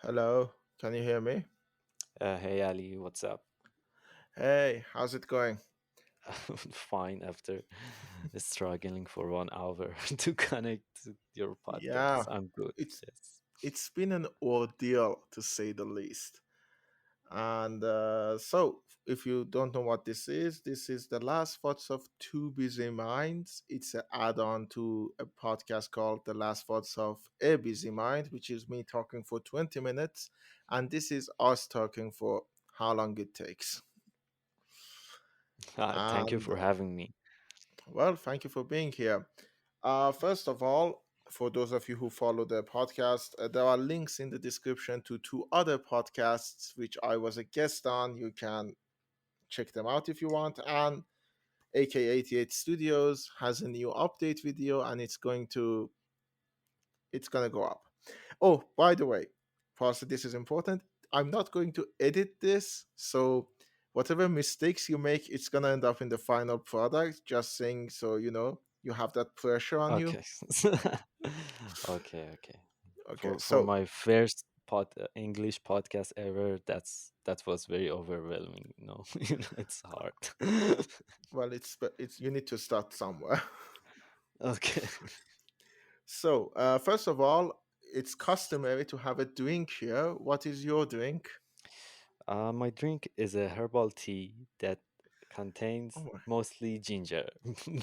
Hello, can you hear me? Hey Ali, what's up? Hey, how's it going? Fine after struggling for 1 hour to connect to your podcast. Yeah, I'm good. it's Yes. it's been an ordeal to say the least. And if you don't know what this is the last thoughts of Two Busy Minds. It's an add-on to a podcast called The Last Thoughts of A Busy Mind, which is me talking for 20 minutes, and this is us talking for how long it takes. Thank you And for having me. Well, thank you for being here. First of all, for those of you who follow the podcast, there are links in the description to two other podcasts which I was a guest on. You can check them out if you want. And AK88 Studios has a new update video, and it's gonna go up. Oh, by the way, Parsa, this is important. I'm not going to edit this, so whatever mistakes you make, it's gonna end up in the final product. Just saying, so you have that pressure on you. Okay. Okay. Okay, For so my first English podcast ever, that was very overwhelming. It's hard. well, it's you need to start somewhere. Okay. So, first of all, it's customary to have a drink here. What is your drink? My drink is a herbal tea that Oh contains my, mostly ginger,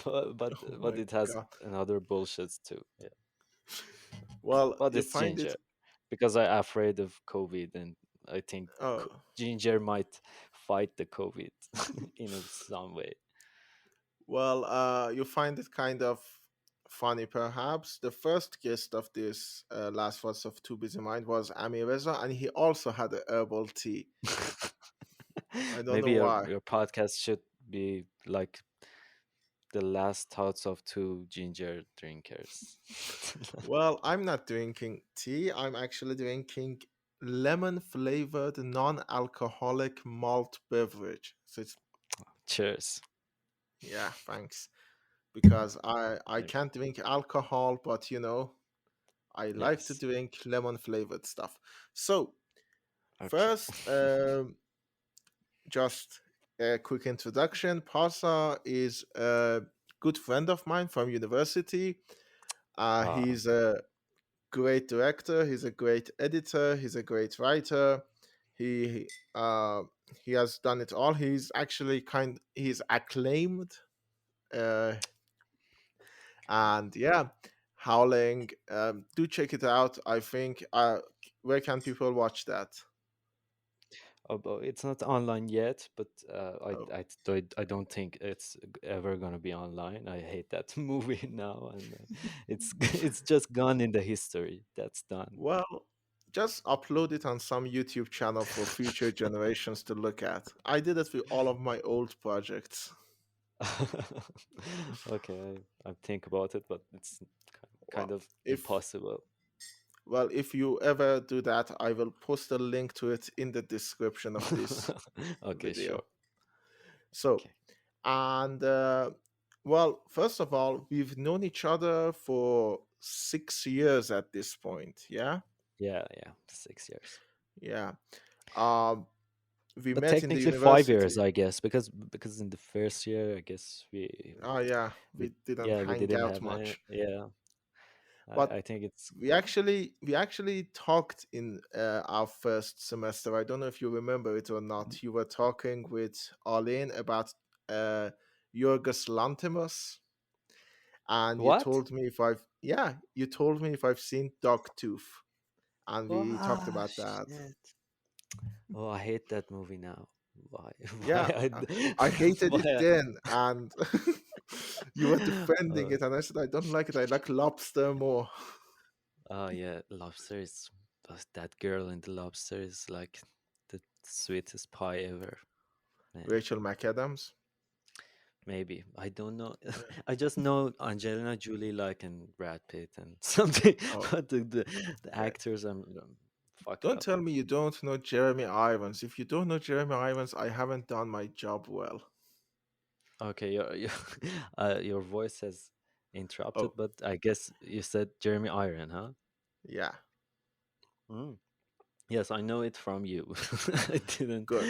but but, oh but my it has god. another bullshits too. Yeah, Well, but you it's find it. ginger because I'm afraid of COVID, and I think Oh, ginger might fight the COVID in some way. well, you find it kind of funny, perhaps. The first guest of this last verse of Too Busy Mind was Ami Reza, and he also had a herbal tea. I don't know Maybe why. your podcast should be like the last thoughts of two ginger drinkers. Well, I'm not drinking tea. I'm actually drinking lemon flavored non alcoholic malt beverage. So it's, Cheers. yeah, thanks. Because I can't drink alcohol, but I like to Yes. drink lemon flavored stuff. So, Okay. first, just a quick introduction. Parsa is a good friend of mine from university. Ah, He's a great director. He's a great editor. He's a great writer. He uh, he has done it all. He's acclaimed. Uh, and yeah, Howling. Do check it out. I think. Where can people watch that? but it's not online yet, but Oh, I don't think it's ever gonna be online. I hate that movie now, and it's it's just gone in the history. That's done. well, just upload it on some YouTube channel for future generations to look at. I did it with all of my old projects. Okay, I think about it, but it's kind Well, of if impossible. if you ever do that, I will post a link to it in the description of this Okay, video. sure. So, Okay. and well, first of all, we've known each other for 6 years at this point. Yeah, Yeah, 6 years. yeah. Um, we But met in the technically 5 years, university. I guess, because in the first year, I guess Oh yeah, we we didn't yeah we hang didn't out have any. much, Yeah, but I think it's we actually talked in our first semester. I don't know if you remember it or not. You were talking with Arlene about uh, Yorgos Lanthimos, and what? you told me if I've seen Dogtooth, and Oh, we talked about that. shit. Oh, I hate that movie now. Why? Yeah, I hated Why? it then, and you were defending Uh, it, and I said I don't like it. I like Lobster more. oh yeah, Lobster is that girl in the Lobster is like the sweetest pie ever. Man, Rachel McAdams. maybe I don't know. Yeah. I just know Angelina Jolie like and Brad Pitt and something, Oh, but the okay. actors fucked Don't up. tell me you don't know Jeremy Irons. If you don't know Jeremy Irons, I haven't done my job well. Okay, your voice has interrupted, Oh, but I guess you said Jeremy Iron, huh? yeah. Mm. Yes, I know it from you. I didn't. Good,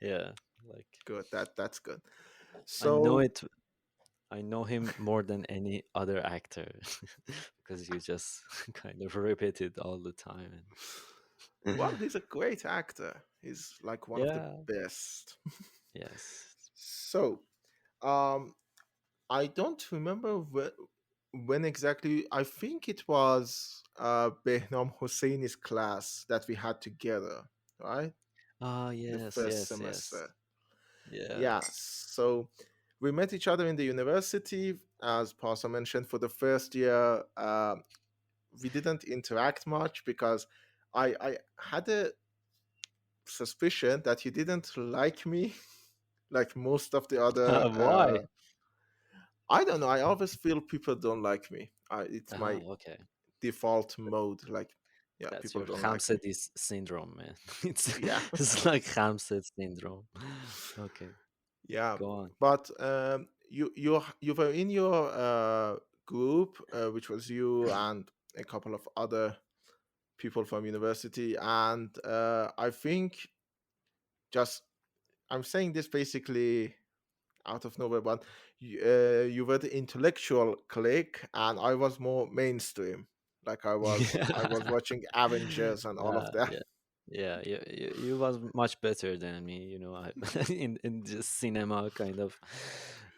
Yeah, like good. That's good. I know So, it. I know him more than any other actor because you just kind of repeat it all the time. well, And he's a great actor. He's like one of the yeah, best. yes. So, um, I don't remember when exactly. I think it was Behnam Hosseini's class that we had together, right? Ah, The yes, first yes, yes. semester. Yeah. Yes. So we met each other in the university, as Parsa mentioned, for the first year. We didn't interact much because I had a suspicion that he didn't like me like most of the other. Why? I don't know. I always feel people don't like me. It's my Oh, okay. default mode. Like, yeah, That's people your don't like me. Hamsedis syndrome, man. It's Yeah, it's like Hamset syndrome. Okay, yeah. go on. But you were in your group, which was you and a couple of other people from university, and I think just I'm saying this basically out of nowhere, but you were the intellectual clique, and I was more mainstream. Like I was watching Avengers and all of that. Yeah, yeah. You was much better than me. You know, I, in just cinema kind of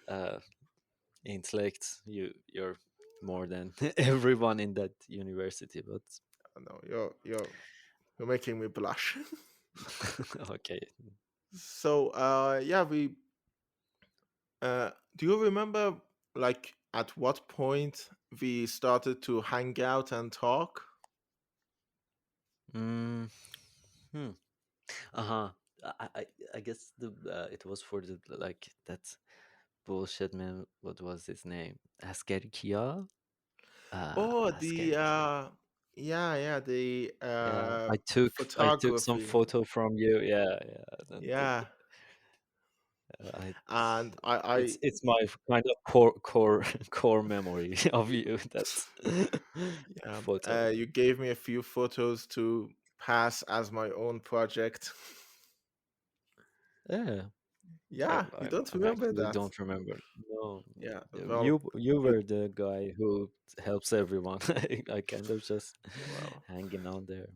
uh, intellect. You're more than everyone in that university. But No, you're making me blush. okay. So yeah, we do you remember like at what point we started to hang out and talk? Mm, hmm. Uh-huh. I I guess the it was for the like that bullshit man. What was his name? Askeri Kia? Oh, the Askeri Kia. yeah, the Yeah, I took some photography. photo from you. Yeah, yeah. Yeah, I and I it's my kind of core core memory of you. That yeah, photo. you gave me a few photos to pass as my own project. Yeah, Yeah, you don't I'm remember actually that? don't remember. No, Yeah, well, you you were the guy who helps everyone. I kind of just well, hanging out there.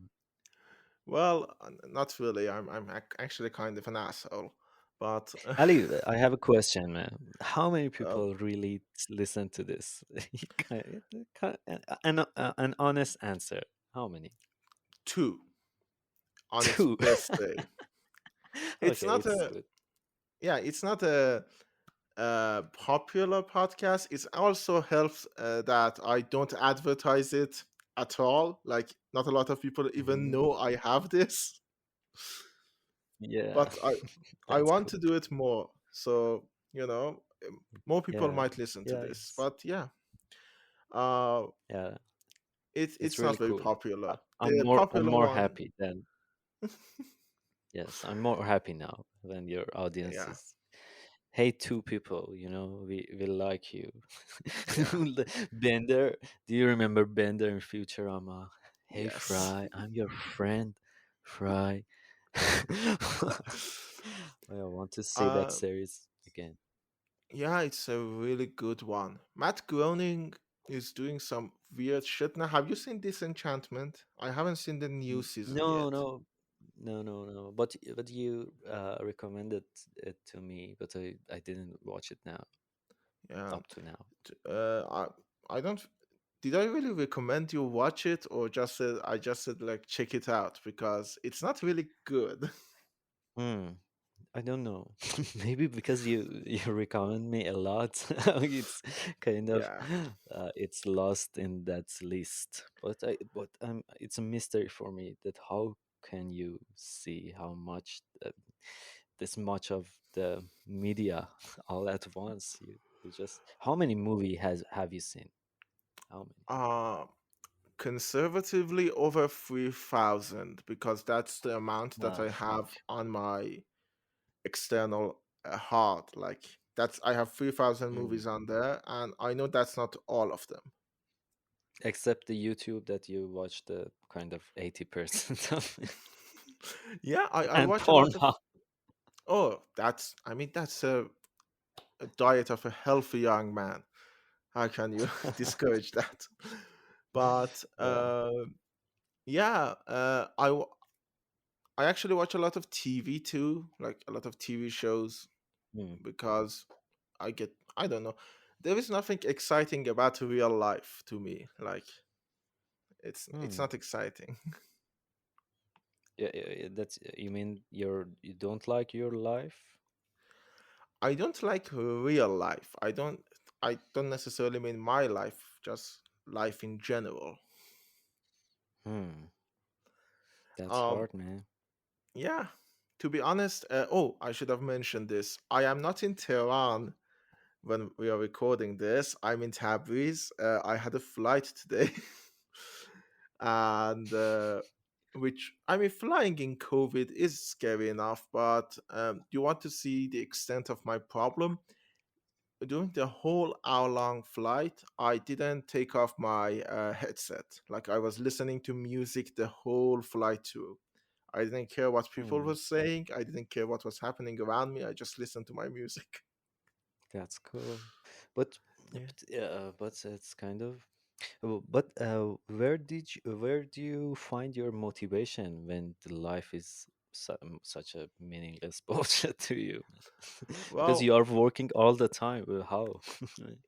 not really. I'm actually kind of an asshole, but Ali, I have a question, man. How many well, people really listen to this? An honest answer. How many? two on its Two. best day. It's Okay, not it's a good. yeah, it's not a popular podcast. It also helps that I don't advertise it at all. Like, not a lot of people even Hmm. know I have this, Yeah, but I that's want cool. to do it more. So more people Yeah, might listen to yeah, this. But yeah, uh, yeah. It's it's not really very cool. popular. I'm The I'm popular more one, happy than yes. I'm more happy now when your audience yeah, is. Hey, two people, we like you. yeah, Bender, do you remember Bender in Futurama? Hey, yes. Fry, I'm your friend, Fry. I want to say that Uh, series again. Yeah, it's a really good one. Matt Groening is doing some weird shit now. Have you seen Disenchantment? I haven't seen the new season No, yet. no, no. But you recommended it to me, but I didn't watch it now Yeah. up to now. I don't. Did I really recommend you watch it, or I just said like check it out because it's not really good. Hmm. I don't know. Maybe because you recommend me a lot, it's kind of Yeah. it's lost in that list. But it's a mystery for me that how can you see how much this much of the media all at once? You just how many movie has have you seen? How many? Uh Conservatively over 3,000 because that's the amount that Ah, I fuck. have on my external hard. Like, that's I have 3,000 Hmm. movies on there, and I know that's not all of them. except the YouTube that you watch the kind of 80% of it. Yeah, I And watch a lot of. Pornhub. Oh, I mean, that's a diet of a healthy young man. How can you discourage that? But Yeah. yeah, I actually watch a lot of TV too, like a lot of TV shows, Hmm. because I don't know, there is nothing exciting about real life to me. Like it's Hmm. not exciting. Yeah, yeah, that's you mean you don't like your life? I don't like real life. I don't necessarily mean my life, just life in general. Hmm. That's Um hard, man. yeah, to be honest, oh, I should have mentioned this. I am not in Tehran when we are recording this. I'm in Tabriz. I had a flight today. And which, I mean, flying in COVID is scary enough, but you want to see the extent of my problem? During the whole hour-long flight, I didn't take off my headset. Like, I was listening to music the whole flight through. I didn't care what people Hmm. were saying. I didn't care what was happening around me. I just listened to my music. That's cool. But Yeah. yeah, but it's kind of. But where do you find your motivation when the life is such a meaningless bullshit to you? Because Well, you are working all the time. How?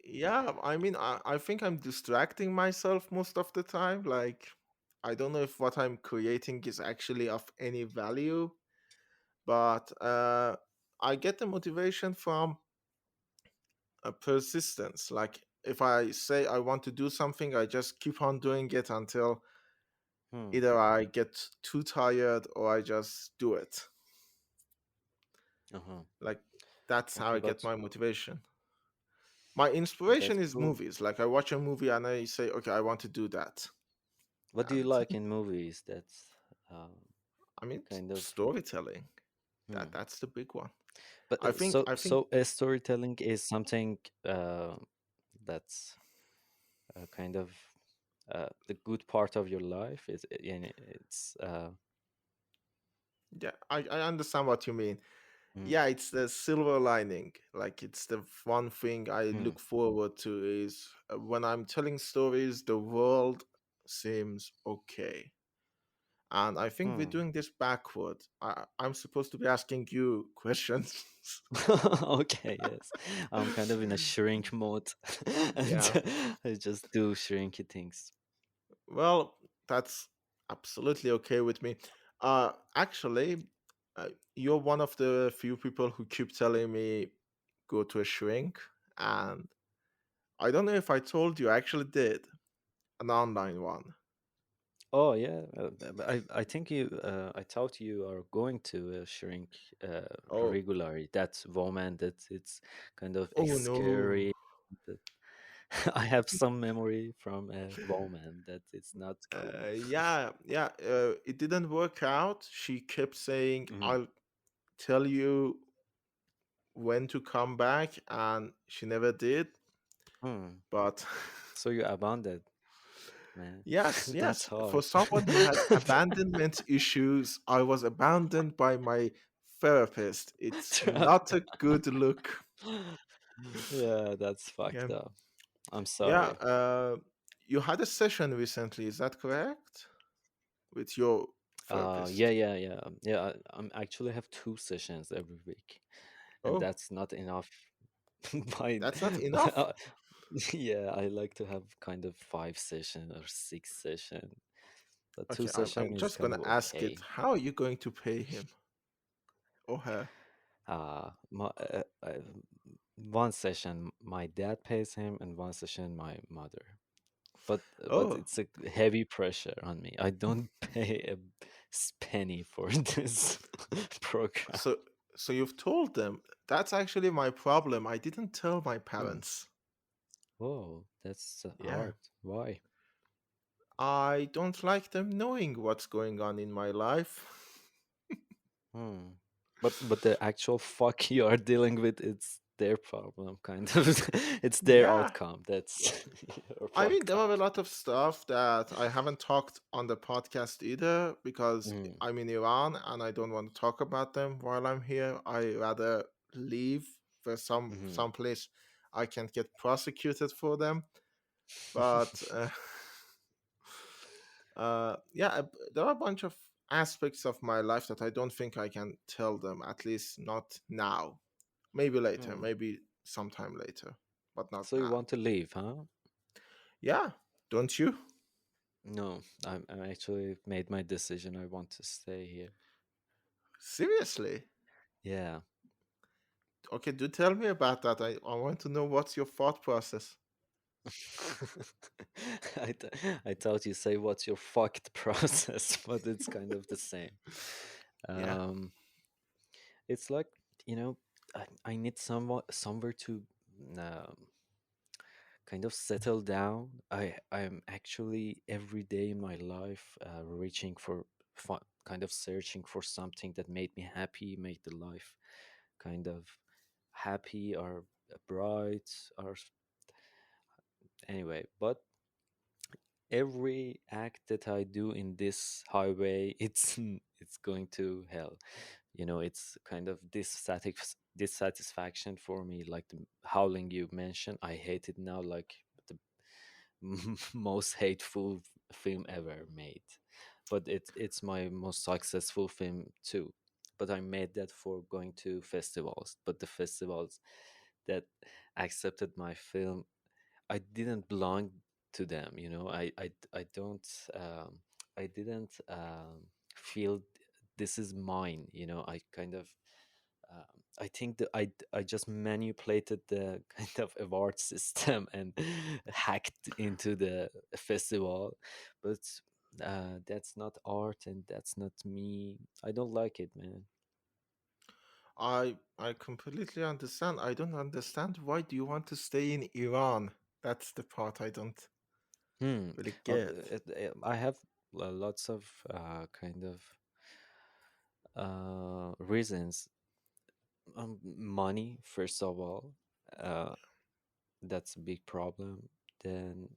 yeah, I mean, I think I'm distracting myself most of the time. Like, I don't know if what I'm creating is actually of any value, but I get the motivation from a persistence. Like, if I say I want to do something, I just keep on doing it until Hmm. either I get too tired or I just do it. Uh-huh. Like, that's how Okay, I get but my motivation. My that's inspiration is cool. movies. Like, I watch a movie and I say, okay, I want to do that. What do you And like in movies? That's I mean, kind of. storytelling. Hmm. That's the big one. But I think I think storytelling is something that's kind of the good part of your life. And it's yeah, I understand what you mean. mm, Yeah, it's the silver lining. Like, it's the one thing I mm, look forward to is when I'm telling stories, the world seems okay. And I think we're mm. doing this backward. I'm supposed to be asking you questions. Okay, yes. I'm kind of in a shrink mode, and Yeah. I just do shrinky things. Well, that's absolutely okay with me. Actually, you're one of the few people who keep telling me go to a shrink, and I don't know if I told you, I actually did an online one. Oh yeah, I think I thought you are going to shrink Oh, regularly. That's woman. That it's kind of oh no. scary. That I have some memory from a woman that it's not cool. Yeah, yeah. It didn't work out. She kept saying, Mhm. "I'll tell you when to come back," and she never did. Hmm. But So you abandoned, man. yes, That's yes. For hard. someone who had abandonment issues, I was abandoned by my therapist. It's Trap. not a good look. Yeah, that's Yeah. fucked up. I'm Yeah. sorry. You had a session recently, is that correct? With your Yeah, therapist. yeah, yeah, yeah. I'm actually have 2 sessions every week, and Oh, that's not enough. by, that's not by enough. yeah, I like to have kind of 5 session or 6 session, but two Okay, I'm session is just kind gonna of ask it. okay. How are you going to pay him or her? My 1 session my dad pays him, and 1 session my mother. But Oh, it's a heavy pressure on me. I don't pay a penny for this program. so so you've told them. That's actually my problem. I didn't tell my Hmm. parents. Oh, that's Yeah. hard. Why? I don't like them knowing what's going on in my life. Hmm. But the actual fuck you are dealing with, it's their problem, kind of. It's their Yeah, outcome. That's your I mean, fucked there are a up. lot of stuff that I haven't talked on the podcast either because Mm, I'm in Iran and I don't want to talk about them while I'm here. I rather leave for hmm some place I can't get prosecuted for them. But yeah, there are a bunch of aspects of my life that I don't think I can tell them. At least not now. Maybe later. Hmm. Maybe sometime later, but not So you now. want to leave, huh? Yeah, don't you? No, I actually made my decision. I want to stay here. Seriously? Yeah. Okay, do tell me about that. I want to know what's your thought process. I thought you say what's your fucked process, but it's kind of the same. Yeah. Um, it's like, you know, I need somewhere to um, kind of settle down. I'm actually every day in my life reaching for kind of searching for something that made me happy, made the life kind of happy or bright or anyway. But every act that I do in this highway, it's going to hell. You know, it's kind of dissatisfaction for me. Like the howling you mentioned, I hate it now. Like the most hateful film ever made. But it's my most successful film too. But I made that for going to festivals. But the festivals that accepted my film, I didn't belong to them. You know, I don't I didn't feel this is mine. You know, I kind of I think that I just manipulated the kind of award system and hacked into the festival, but that's not art and that's not me. I don't like it, man. I completely understand. I don't understand why do you want to stay in Iran? That's the part I don't Hmm. really Well, get. I have lots of kind of reasons. Money, first of all, uh, that's a big problem. Then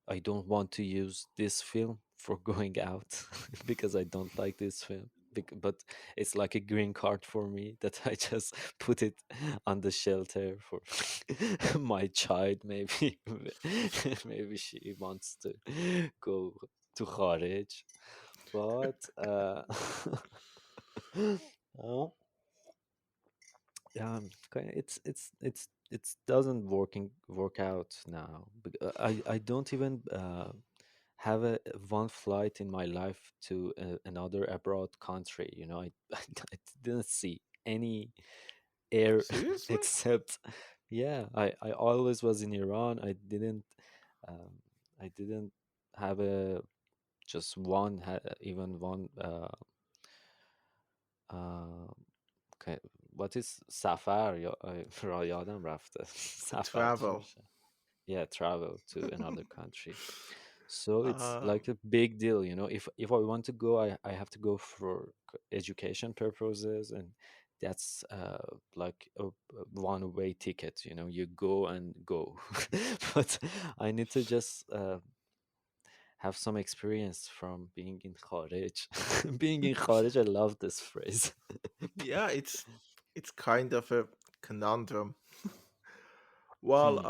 I don't want to use this film for going out because I don't like this film. But it's like a green card for me that I just put it on the shelter for my child. Maybe, maybe she wants to go to Kharij, but oh, it's doesn't work out now. I don't even have a one flight in my life to another abroad country. You know, I didn't see any air Seriously? except yeah. I always was in Iran. Um, I didn't have a just one even one uh, که- what is سفر یا را یادم رفته سفر چی Travel. میشه yeah travel to another country so it's um, like a big deal, you know. If I want to go, I have to go for education purposes, and that's like a one-way ticket, you know. You go and go. But I need to just have some experience from being in Kharij. Being in Kharij, I love this phrase. yeah, it's kind of a conundrum. Well, Hmm.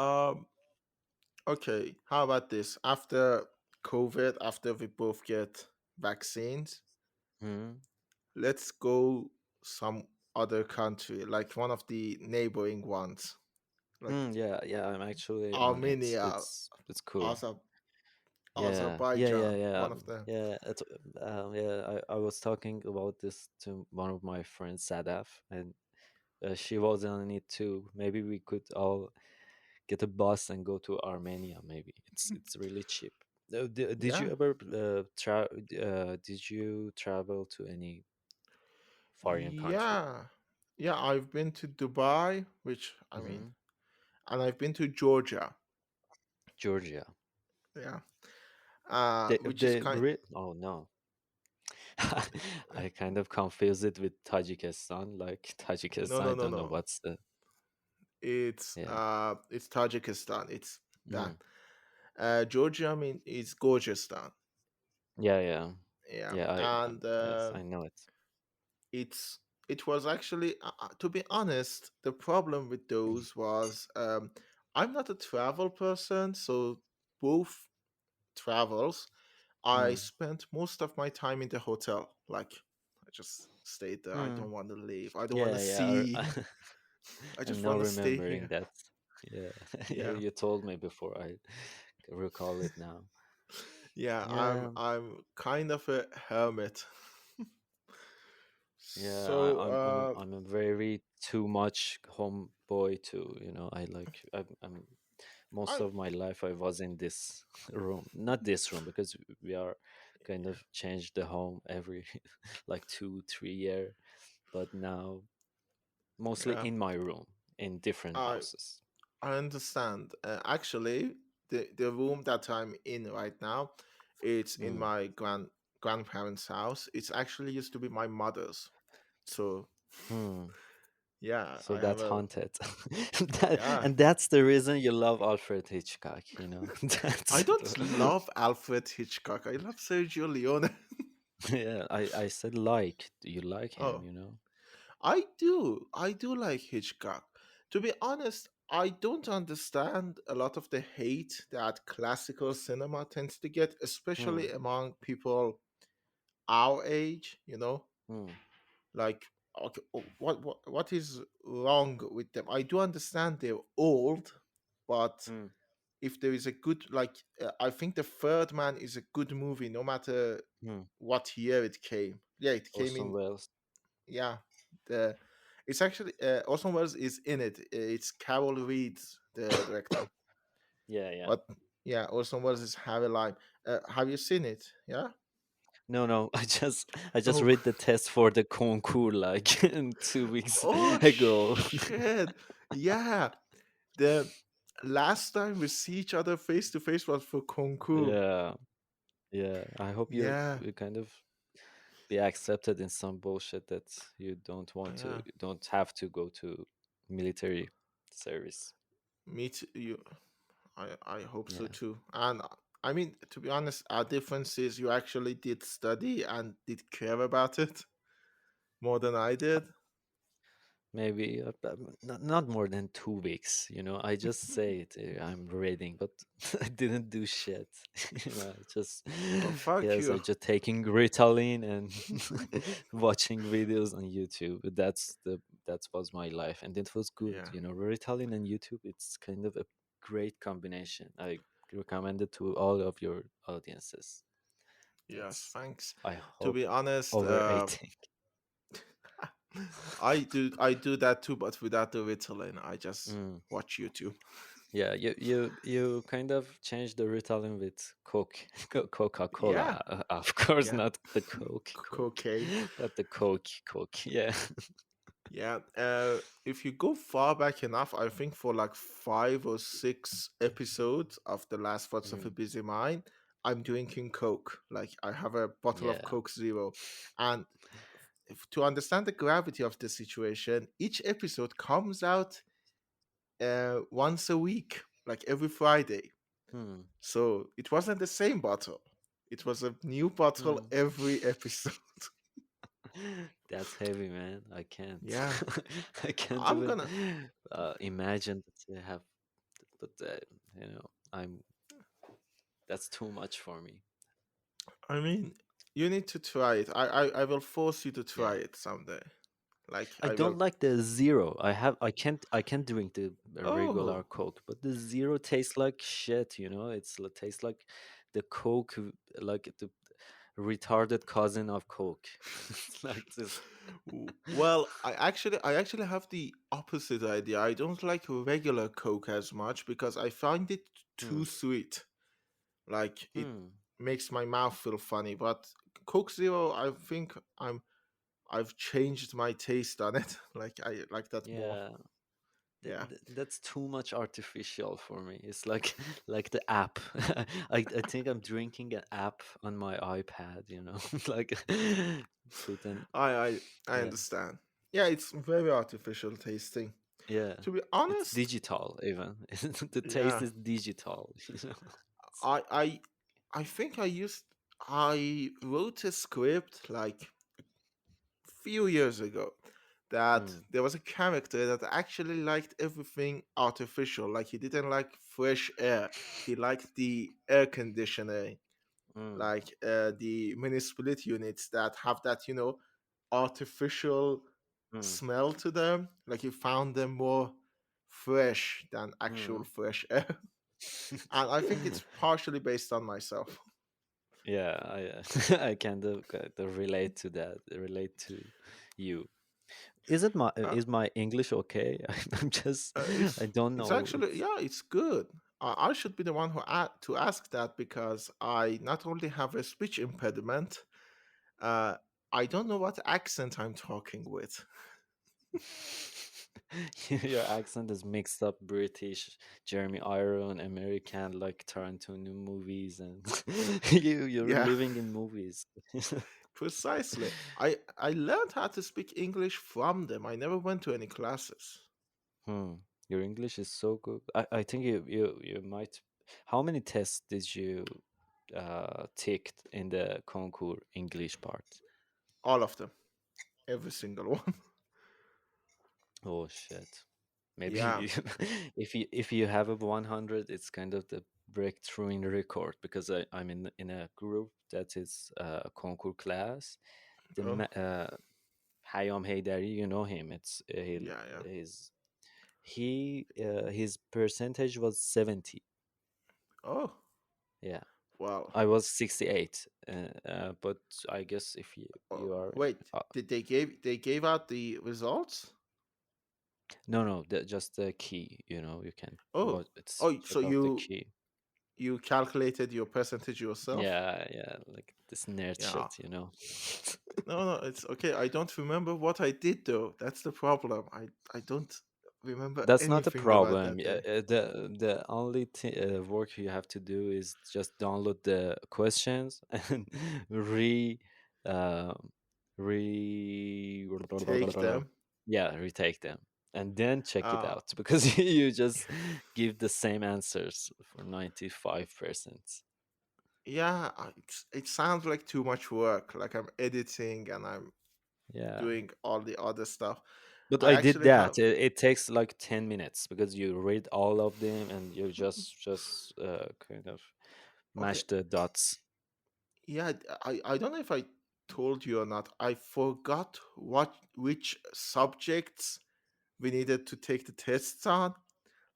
okay. How about this? After COVID, after we both get vaccines, Hmm. let's go some other country, like one of the neighboring ones, like Yeah, yeah, I'm actually on it. Armenia, It's cool. Azer- Yeah, yeah, yeah, Azerbaijan, yeah, one of them. yeah. Yeah. I was talking about this to one of my friends, Sadaf, and she was on it too. Maybe we could all get a bus and go to Armenia. Maybe it's really cheap. Did Yeah, you ever did you travel to any foreign country? yeah, yeah. I've been to Dubai, which I mean, Hmm. and I've been to Georgia. Georgia. Yeah, which is The kind. oh no. I kind of confuse it with Tajikistan. Like No, Tajikistan, no, I no, don't know no. what's the. Yeah. It's Tajikistan. It's that. Mm. Georgia, I mean, is Gorgeoustan. Yeah, yeah. Yeah, Yeah, and yes, I know it. it's it was actually, to be honest, the problem with those was, I'm not a travel person, so both travels I Mm. spent most of my time in the hotel. Like, I just stayed there. I Mm. don't want to leave. I don't want to Yeah, yeah. see. I I'm just now want to stay remembering here. that. Yeah, you Yeah, you told me before. I recall it now. yeah. Yeah, I'm kind of a hermit. yeah. So, I'm a very too much homeboy too. I like I'm most I of my life I was in this room, not this room because we are kind of changed the home every like 2 3 year, but now mostly yeah, in my room in different I houses. I understand. Actually, the room that I'm in right now, it's in Mm. my grandparents' house. It's actually used to be my mother's. So Hmm. yeah, So I have that's a haunted. yeah. And that's the reason you love Alfred Hitchcock, I That's don't love Alfred Hitchcock. I love Sergio Leone. yeah, I said like. Do you like Oh, him? I do. I do like Hitchcock. To be honest, I don't understand a lot of the hate that classical cinema tends to get, Hmm. especially among people our age, you know? Hmm. Like, okay, what is wrong with them? I do understand they're old, but Hmm. if there is a good, like, I think The Third Man is a good movie, no matter Hmm. what year it came. Yeah, it came Orson in. Welles. Yeah, the it's actually, Orson Welles is in it. It's Carol Reed, the director. Yeah, yeah. But yeah, Orson Welles is Harry Lime. Have you seen it? Yeah. No, no. I just Oh, read the test for the concours like 2 weeks oh ago. shit! Yeah, the last time we see each other face to face was for concours. Yeah, yeah. I hope you Yeah, you kind of be accepted in some bullshit that you yeah. don't have to go to military service. Meet you. I hope so Yeah, too. And I mean, to be honest, our difference is you actually did study and did care about it more than I did. maybe not more than 2 weeks. I just say it. I'm reading, but I didn't do shit. Just Oh, fuck yes, I you. just taking Ritalin and watching videos on YouTube. That was my life, and it was good. Yeah. Ritalin and YouTube. It's kind of a great combination. I recommend it to all of your audiences. Yes, That's thanks. I To hope be honest, over 18. I do that too, but without the Ritalin, I just Mm. watch YouTube. Yeah, you kind of change the Ritalin with Coke, Yeah, Coca-Cola, of course, yeah. not the Coke, Cocaine. but the Coke. Yeah. Yeah. If you go far back enough, I think for like 5 or 6 episodes of The Last Thoughts of a Mm, Busy Mind, I'm drinking Coke. Like, I have a bottle of yeah. Coke Zero, and to understand the gravity of the situation, each episode comes out once a week, like every Friday. Hmm. So it wasn't the same bottle. It was a new bottle Hmm. every episode. That's heavy, man. I can't. Yeah. I can't I'm even gonna imagine that you have, but I'm. That's too much for me. I mean, you need to try it. I will force you to try Yeah. it someday. Like, I I don't will. like the zero. I can't drink the regular Oh, Coke, but the zero tastes like shit. Tastes like the Coke, like the retarded cousin of Coke. It's like this. well, I actually have the opposite idea. I don't like regular Coke as much because I find it too Hmm. sweet. Like, it Hmm. makes my mouth feel funny. But Coke Zero, I think I've changed my taste on it. Like, I like that more. Yeah. Yeah. That's too much artificial for me. It's like like the app. I think I'm drinking an app on my iPad. Like put an I I yeah. understand. Yeah, it's very artificial tasting. Yeah, To be it's honest, digital even. The taste yeah, is digital. You know. I I I think I wrote a script like few years ago that Mm, there was a character that actually liked everything artificial. Like he didn't like fresh air. He liked the air conditioning, mm, like the mini split units that have that, artificial mm, smell to them. Like he found them more fresh than actual mm. fresh air. And I think it's partially based on myself. Yeah, I kind of relate to that. Relate to you. Uh, Is my English okay? I'm just I don't it's know. actually, yeah, it's good. I should be the one to ask that because I not only have a speech impediment, uh, I don't know what accent I'm talking with. Your accent is mixed up British, Jeremy Iron, American, like Tarantino movies, and you're Yeah, living in movies. precisely. I learned how to speak English from them. I never went to any classes. Hmm. Your English is so good. I think you might. How many tests did you take in the concours English part? All of them, every single one. Oh shit. Maybe Yeah. if you have a 100, it's kind of the breakthrough in record because I'm in a group that is a concours class. Oh, Hayam Haydari, you know him. yeah, yeah. His percentage was 70. Oh, Yeah, well. I was 68. But I guess if you are Wait, uh, did they gave out the results? no, no, just the key. You can Oh, what it's oh, so check out the you key. you calculated your percentage yourself? Yeah, yeah, like this nerd Yeah. shit. No, no, it's okay. I don't remember what I did though. That's the problem. I don't remember That's not a anything about problem. that day. The only work you have to do is just download the questions and uh, re Take them. yeah, retake them, and then check it Uh out because you just give the same answers for 95%. yeah, it sounds like too much work. Like I'm editing and I'm Yeah. doing all the other stuff. But I I did actually have that. It takes like 10 minutes because you read all of them and you just kind of okay. mash the dots. Yeah, I don't know if I told you or not. I forgot which subjects we needed to take the tests on.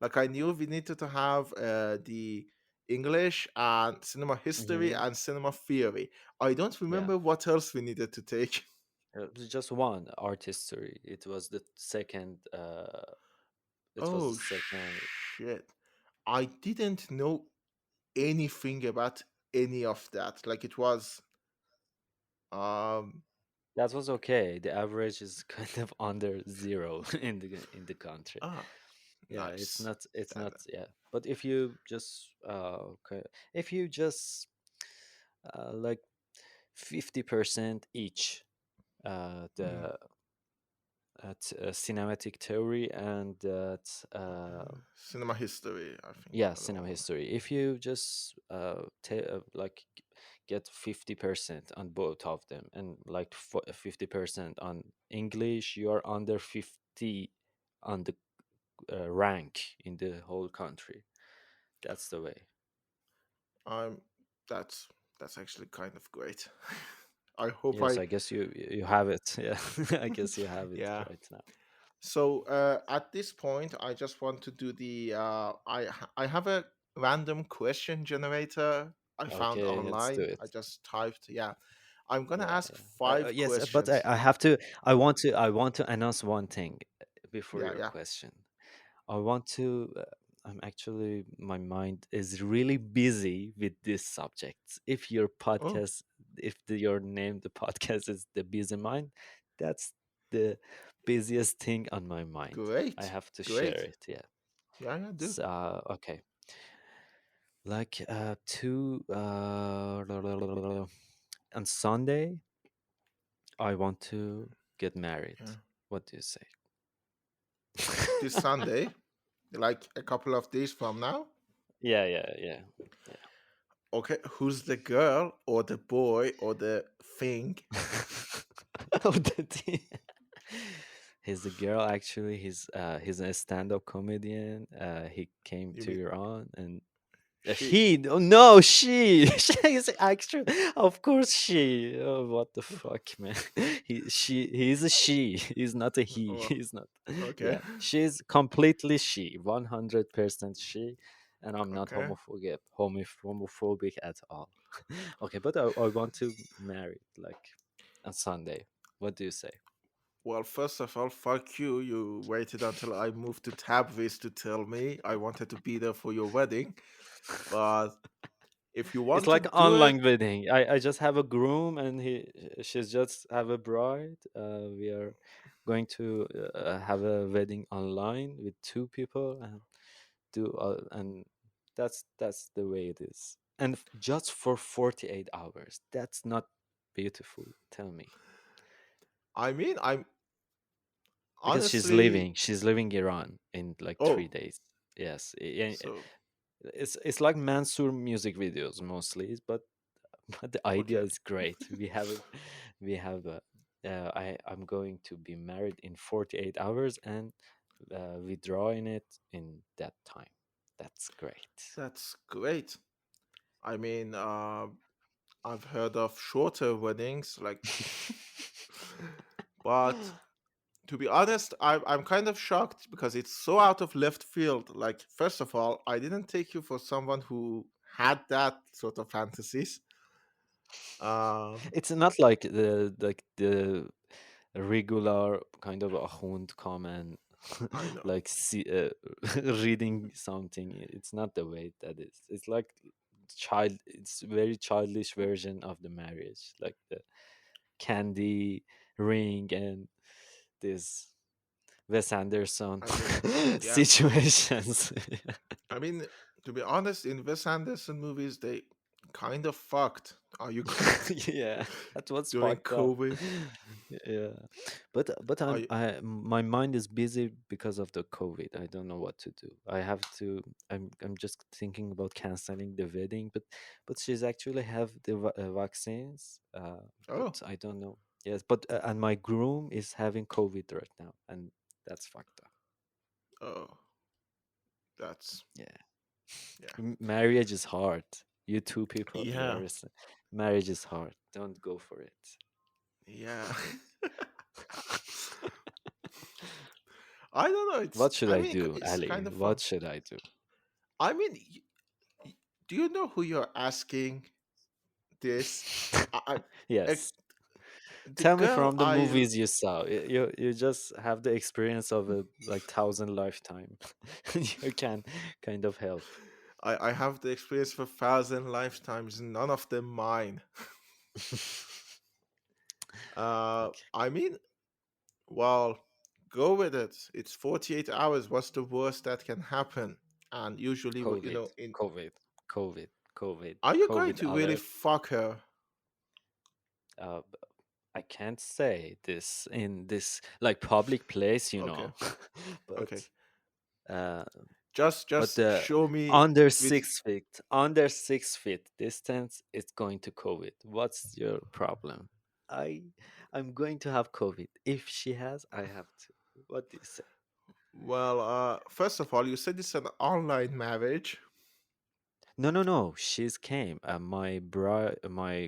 Like I knew we needed to have the English and cinema history Hmm. and cinema theory. I don't Yeah, remember what else we needed to take. it was just one art history. It was the second. It was the Oh second. shit. I didn't know anything about any of that. Like it was um That was okay. The average is kind of under zero in the country. ah Yeah, it's nice. not. It's That not. Yeah, but if you just okay, if you just like 50% each, mm, the cinematic theory and that cinema history, I think the yeah, other cinema one. history. If you just get 50% on both of them and like 50% on English, you are under 50 on the rank in the whole country. That's the way. I'm that's that's actually kind of great. I hope Yes, I I guess you have it. Yeah, I guess you have it yeah. right now. So at this point, I just want to do I have a random question generator I found Okay, let's do online. it. I just typed, yeah. I'm gonna Yeah, ask yeah. five Yes, but I, questions. I have to. I want to announce one thing before Yeah, your yeah. question. I want to. I'm actually. My mind is really busy with this subject. If your Oh, podcast, if your name the podcast is the busy mind, that's the busiest thing on my mind. I great, have to share great. it. Yeah. Yeah, yeah, do. So, okay. Like to on Sunday, I want to get married. Yeah. What do you say? this Sunday, like a couple of days from now. Yeah, yeah, yeah, Okay, who's the girl or the boy or the thing? yeah. Oh, he's a girl actually. He's a stand-up comedian. He came You to mean Iran and she? he oh, no she she is actually of course she oh what the fuck man he's a she he's not a he Oh, he's not okay, yeah she's completely she 100% she and I'm not okay. homophobic at all okay but I want to marry like on Sunday. What do you say? Well, first of all, fuck you. You waited until I moved to Tabriz to tell me I wanted to be there for your wedding. But if you It's want to like do it, online wedding. I just have a groom and she's just have a bride. We are going to have a wedding online with two people and do and that's the way it is. And just for 48 hours. That's not beautiful. Tell me. I mean, I'm Because honestly. she's leaving Iran in like Oh, 3 days. Yes, so it's like Mansoor music videos mostly, but the idea okay. is great. I'm going to be married in 48 hours and withdrawing it in that time. That's great. That's great. I mean, I've heard of shorter weddings, like, but to be honest, I'm kind of shocked because it's so out of left field. Like, first of all, I didn't take you for someone who had that sort of fantasies. Um, It's not like the regular kind of a hund come and I know. like see reading something. It's not the way that is. It's like child. It's very childish version of the marriage, like the candy ring and this Wes Anderson I mean, yeah. situations. I mean, to be honest, in Wes Anderson movies, they kind of fucked. Are you Yeah, that was during fucked up. COVID? Yeah, but Are I'm you, I my mind is busy because of the COVID. I don't know what to do. I have to. I'm just thinking about canceling the wedding, but she's actually have the vaccines. But oh, I don't know. Yes, but and my groom is having COVID right now, and that's fucked up. oh, that's Yeah. yeah, Marriage is hard. You two people, yeah, marriage is hard. Don't go for it. yeah. I don't know. It's What should I I mean, do, it's Ali? kind of What fun. should I do? I mean, do you know who you're asking this? I ex- Yes. the Tell me girl from the I movies you saw. You just have the experience of a like thousand lifetime. You can kind of help. I have the experience for 1,000 lifetimes, none of them mine. Okay. I mean, well, go with it. It's 48 hours. What's the worst that can happen? And usually, COVID, COVID, COVID, COVID, are you going COVID to really alert. fuck her? I can't say this in this like public place, Okay, but okay. uh, but Just the show me with. under 6 feet distance, it's going to COVID. What's your problem? I I'm going to have COVID. If she has, I have to. What do you say? Well, first of all, you said it's an online marriage. No, no, no. She's came. My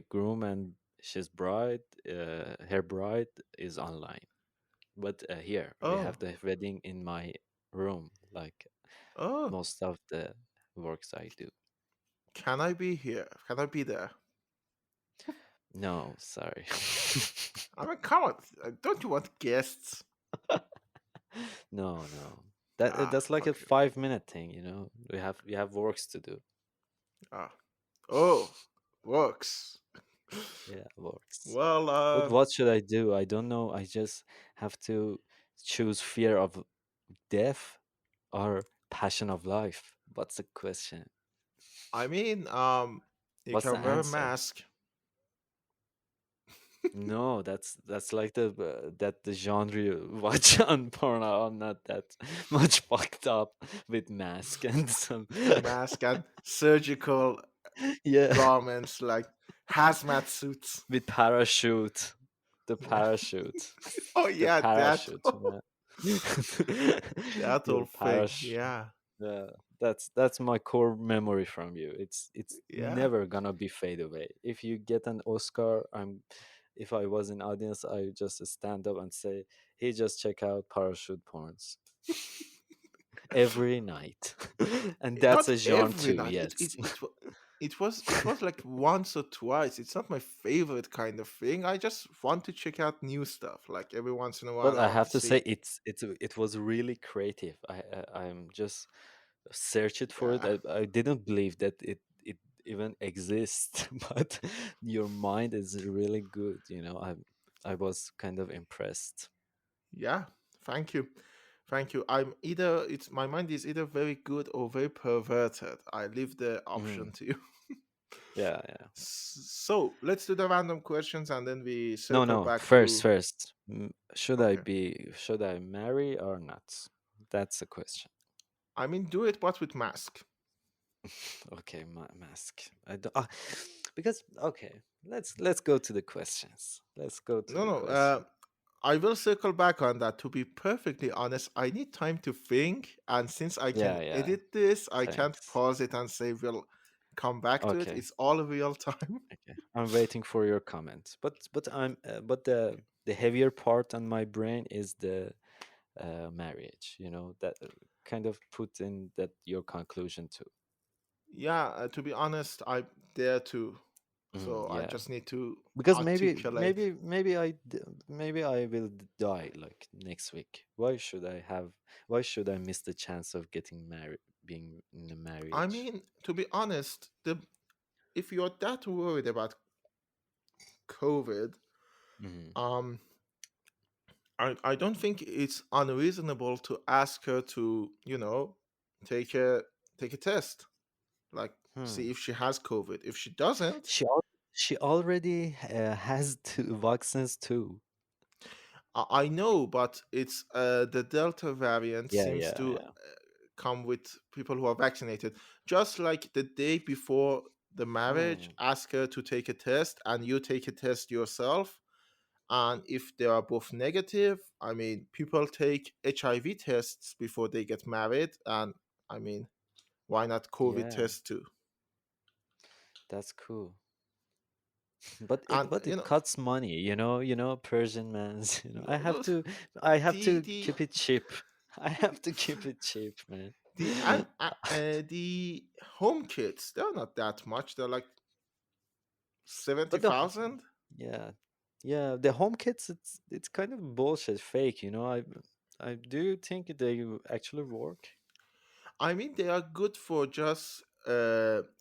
groom and she's bride, her bride is online. But here we have Oh, the wedding in my room, like oh. most of the works I do. Can I be here? Can I be there? No, sorry. I mean, come on. Don't you want guests? No, no. Ah, That's like a fuck you. 5 minute thing, we have works to do. Ah, oh, works. Yeah, works. Well, But what should I do? I don't know. I just have to choose fear of death or passion of life. What's the question? I mean, you What's the can wear a answer? mask. No, that's like the genre you watch on porno. I'm not that much fucked up with mask and some Mask and surgical yeah, garments like hazmat suits. with parachute, the Yeah. parachute, Oh the yeah, that parachute, man. that whole Your thing. parachute. Yeah. Yeah, that's my core memory from you. It's Yeah. never gonna be fade away. If you get an Oscar, if I was in audience, I would just stand up and say, "Hey, just check out parachute porns every night," and that's Not a genre every too. night. Yes, It was like once or twice. It's not my favorite kind of thing. I just want to check out new stuff. Like every once in a but while, I I want have to to say, see. it was really creative. I'm just searched for it. Yeah, I didn't believe that it even exists, but your mind is really good. I was kind of impressed. yeah. Thank you, thank you. It's my mind is either very good or very perverted. I leave the Hmm. option to you. Yeah, yeah. So let's do the random questions and then we No, circle no. back First, to. first, Okay. should I marry or not? That's the question. I mean, do it, but with mask. Okay, mask. I don't because okay. Let's go to the questions. Let's go to No, the no. question. I will circle back on that. To be perfectly honest, I need time to think, and since I can Yeah, yeah. edit this, I can't Thanks. pause it and say we'll come back to it. Okay. It's all real time. Okay, I'm waiting for your comment. But the heavier part on my brain is the marriage. That kind of put in that your conclusion too. Yeah, to be honest, I'm there too. So I Yeah, just need to because articulate. maybe I will die like next week. Why should I miss the chance of getting married, being in a I marriage? mean, to be honest, if you're that worried about COVID, Hmm. um, I don't think it's unreasonable to ask her to, take a take a test, like Hmm. see if she has COVID. If she doesn't, She already has two vaccines too. I know, but it's the Delta variant Yeah, seems yeah, to yeah. come with people who are vaccinated. Just like the day before the marriage, Hmm. ask her to take a test, and you take a test yourself. And if they are both negative, I mean, people take HIV tests before they get married, and I mean, why not COVID Yeah, test too? that's cool. But it And but it costs money, Persian mans, I have those- to I have the to the keep it cheap. I have to keep it cheap, man. the home kits, they're not that much. They're like seventy But the thousand. yeah. Yeah, the home kits it's kind of bullshit fake, I do think they actually work. I mean, they are good for just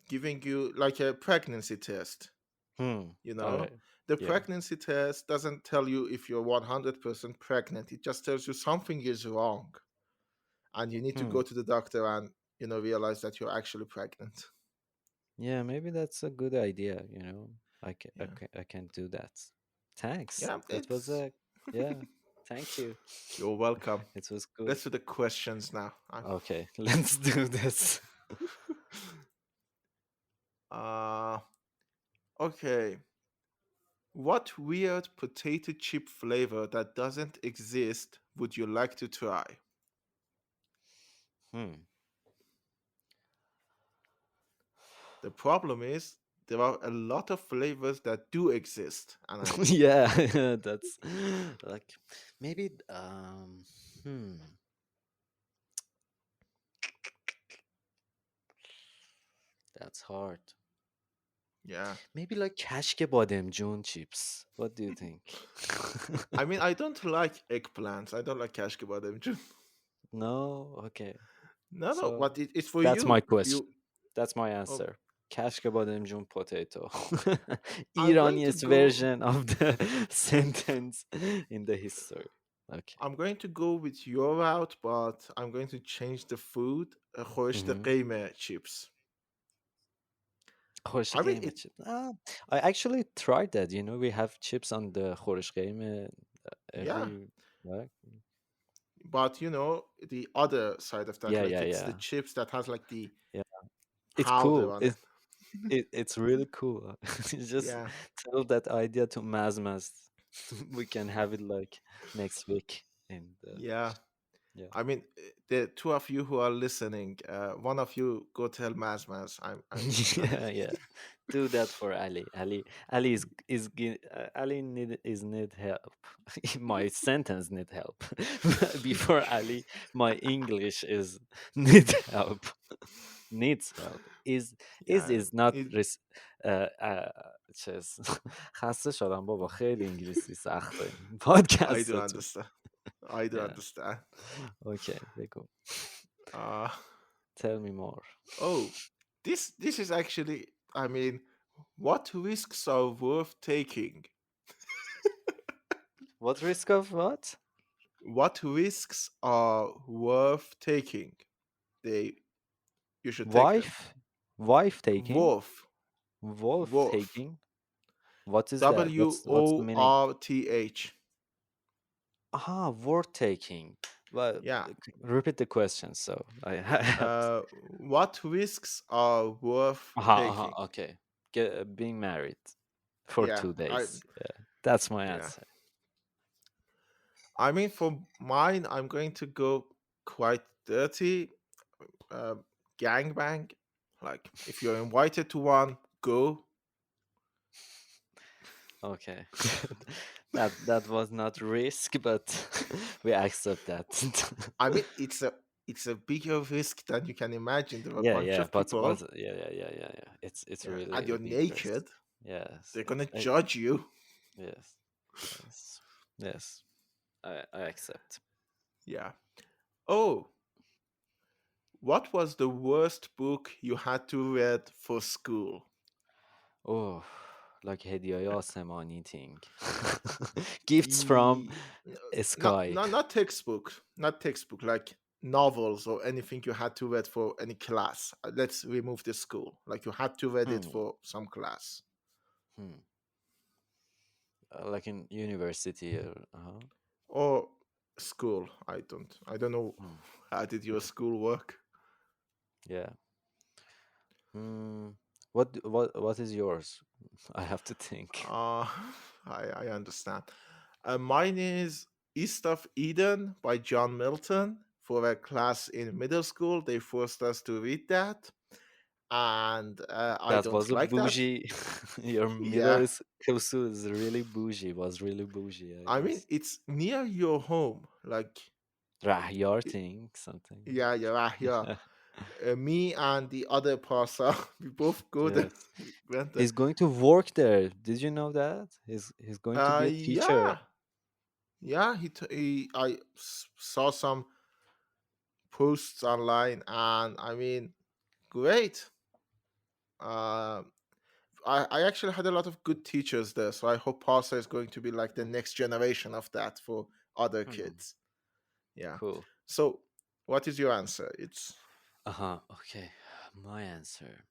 giving you like a pregnancy test. Hmm. You All know, right. the Yeah. pregnancy test doesn't tell you if you're 100% pregnant. It just tells you something is wrong, and you need to Hmm. go to the doctor and realize that you're actually pregnant. Yeah, maybe that's a good idea, Yeah, I can do that. Thanks. yeah. That was It's a yeah. Thank you. You're welcome. It was good. Let's do the questions now. Okay, let's do this. Uh, okay. What weird potato chip flavor that doesn't exist would you like to try? Hmm. The problem is there are a lot of flavors that do exist, and Yeah, that's like maybe that's hard. yeah. Maybe like kashke badem June chips. What do you think? I mean, I don't like eggplants. I don't like cash kebab. No? Okay. No, no, So but it's for that's my you. question. You. That's my Oh, answer. Kashke badem June potato. I'm going to Iranian go. version of the sentence in the history. Okay. I'm going to go with your route, but I'm going to change the food. خورشت Hmm. قیمه chips. خورش I mean قیمه it. chip. I actually tried that. You know, we have chips on the خورش قیمه Yeah, every like. but you know the other side of that, Yeah, like yeah, it's the yeah, chips that has like the yeah. It's powder cool. on it. It's really cool. You just Yeah, tell that idea to Mazmaz. We can have it like next week. And yeah. yeah, I mean, the two of you who are listening, one of you go tell Mazmaz. I'm gonna. yeah, yeah. Do that for Ali. Ali Ali need help. My sentence need help. Before Ali, my English is need help. Needs help. Yeah, is not it, چیز خسته شدم بابا خیلی انگلیسی سخته این I do پادکستتون. understand. I do Yeah. understand. Okay, بگو. Uh, Tell me more. oh, this is actually. I mean, what risks are worth taking? What risk of what? What risks are worth taking? They You should take them. Wife? Wife taking? Worth, Wolf worth. taking? What is that? W What's the O meaning? R T H. Ah, word taking. Well, Yeah. repeat the question. So I have to. What risks are worth Aha, taking? aha, okay. Being married for Yeah, 2 days. Yeah, that's my yeah. answer. I mean, for mine, I'm going to go quite dirty. Uh, Gangbang. Like, if you're invited to one, go. Okay. That was not risk, but we accept that. I mean, it's a bigger risk than you can imagine. There are a Yeah, bunch yeah, of people, yeah, yeah, yeah, yeah, yeah. It's yeah, really and a you're big risk. naked. Yes, They're yes, gonna judge you. yes, yes, yes. I accept. Yeah. Oh, what was the worst book you had to read for school? Oh, like هدیه‌های آسمانی thing. Gifts from E- not, sky. not not textbook, not textbook, like novels or anything you had to read for any class. Let's remove the school. Like you had to read it Hmm, for some class hmm. Like in university or or school. I don't know. hmm. How did your school work? Yeah. Hmm. What is yours? I have to think. Uh, I understand. Mine is East of Eden by John Milton. For a class in middle school, they forced us to read that, and I That don't was a like that. bougie. Your Yeah, school is really bougie. Was really bougie, I I mean guess. it's near your home. Like, Rahyar it- thing, something. yeah, yeah, yeah. Me and the other Parsa, we both go there. Yes. We went there. He's going to work there. Did you know that? He's going to be a teacher. Yeah, yeah. Saw some posts online, and I mean, great. Uh, I actually had a lot of good teachers there, so I hope Parsa is going to be like the next generation of that for other Hmm, kids. Yeah. cool. So, what is your answer? It's Uh-huh. Okay. My answer.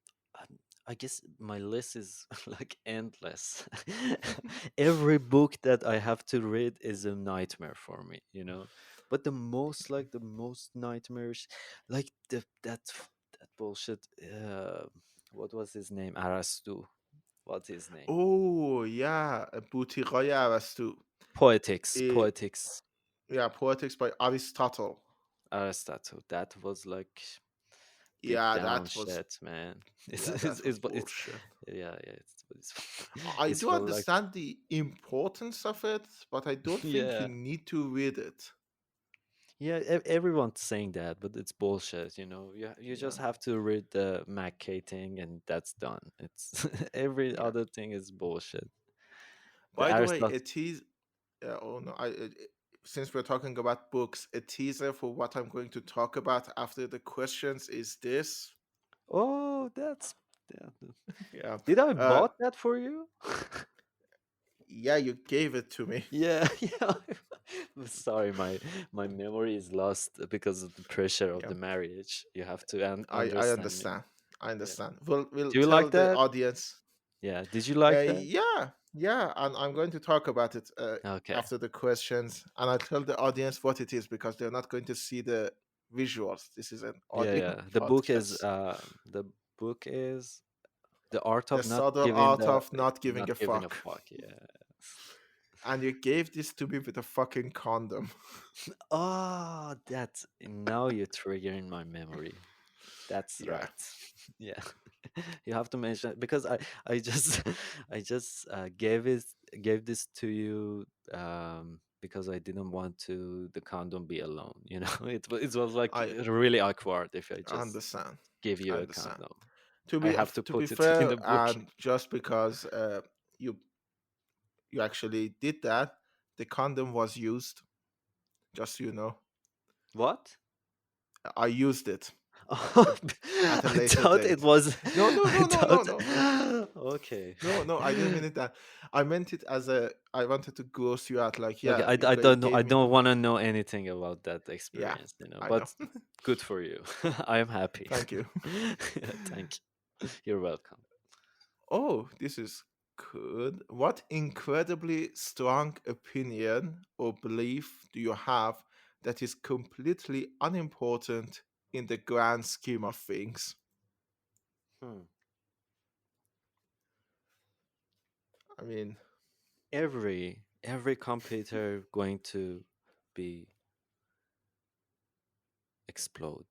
I guess my list is like endless. Every book that I have to read is a nightmare for me, you know. But the most nightmarish, like that bullshit. What was his name? Arastu. What's his name? oh yeah, Butiqay Arastu. Poetics. Eh, Poetics. yeah, Poetics by Aristotle. Aristotle. That was like deep Yeah, down that was shit, man. yeah, that was It's bullshit. yeah, yeah. It's I it's do felt like understand the importance of it, but I don't think you yeah, need to read it. yeah. Everyone's saying that, but it's bullshit. You know, you Yeah, just have to read the Mackay thing, and that's done. It's every yeah. other thing is bullshit. The By the way, Aristotle. it is. Oh no, since we're talking about books, a teaser for what I'm going to talk about after the questions is this. Oh, that's yeah. Yeah, Did I uh, bought that for you? yeah, you gave it to me. Yeah, yeah. Sorry, my memory is lost because of the pressure of Yeah, the marriage. You have to I understand me. understand. I Yeah. understand. We'll Do you like tell the that? audience. Yeah. Did you like that? Yeah, yeah, and I'm going to talk about it Okay. after the questions, and I'll tell the audience what it is because they're not going to see the visuals. This is an Yeah, audio yeah. podcast. The book is The Art The of Not subtle Giving art the of not giving Not a Giving a fuck. Fuck. Yeah. And you gave this to me with a fucking condom. Oh, that's now you're triggering my memory. That's Yeah, right. Yeah. You have to mention because I just I just gave this to you because I didn't want to the condom be alone, you know. It was like I really awkward if I just understand. give I you a understand. condom. To I be have to to be put it in fair, the book. and just because you you actually did that, the condom was used. Just so you know, What? I used it Oh, at a I later thought it date. was. No, no, I no, no, no, thought. no, no, Okay. no, no. I didn't mean it that. I meant it as a. I wanted to gross you out. Like, Okay. yeah, I you don't know. I gave me. don't want to know anything about that Yeah, experience. You know, I know. but good for you. I am happy. Thank you. Thank you. You're welcome. Oh, this is good. What incredibly strong opinion or belief do you have that is completely unimportant in the grand scheme of things? Hmm. I mean, Every computer going to be explode.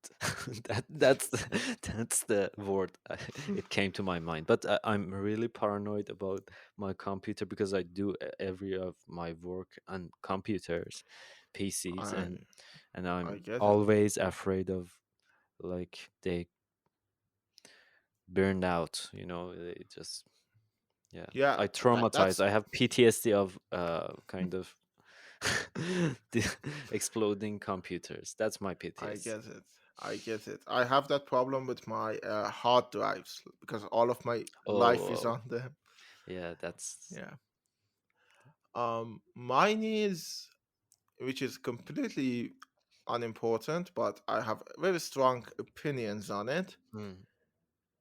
That's the word it came to my mind. But I'm really paranoid about my computer because I do every of my work on computers, PCs, I and I I'm get it. always afraid of like they burned out. You know, it just yeah. Yeah, I traumatize. that's I have PTSD of kind of the exploding computers. That's my I PTSD. get it. I get it. I have that problem with my hard drives because all of my life is Oh, on them. yeah, that's Yeah. Mine is, which is completely unimportant, but I have very strong opinions on it, hmm.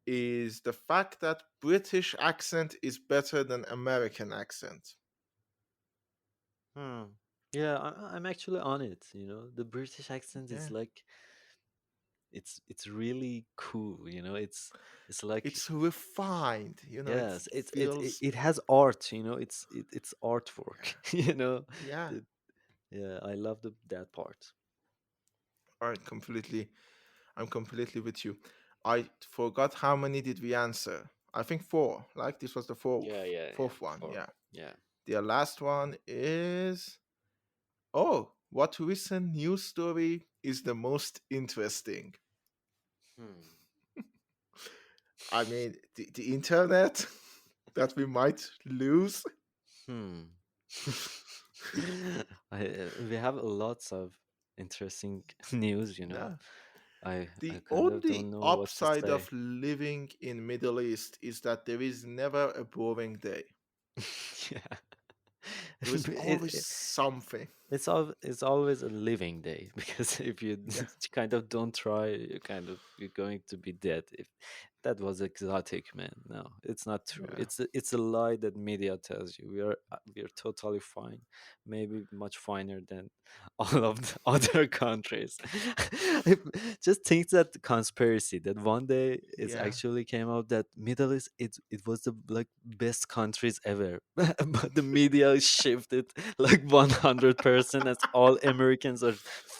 is the fact that British accent is better than American accent. Hmm. Yeah, I'm actually on it. You know, the British accent is Yeah. like it's really cool. You know, it's like It's refined, it yes, feels, it has art. You know, it's artwork. yeah. You know, Yeah. the, yeah, I love that part. All right, I'm completely with you. I forgot how many did we answer. I think four. Like this was the Yeah, yeah, yeah. fourth one. For Yeah. yeah. The last one is, oh, what recent news story is the most interesting? Hmm. I mean, the internet that we might lose. Hmm. We have lots of interesting news. You know, Yeah. I The kind of don't only know what to upside say. of living in Middle East is that there is never a boring day. Yeah. There is always it, something. it's always a living day because if you Yeah. kind of don't try, you're going to be dead. If that was exotic, man, no, it's not true. Yeah. It's a lie that media tells you. We are totally fine, maybe much finer than all of the other countries. Just think that the conspiracy that one day it Yeah. actually came out that Middle East it was the like best countries ever, but the media shifted like 100% as all Americans are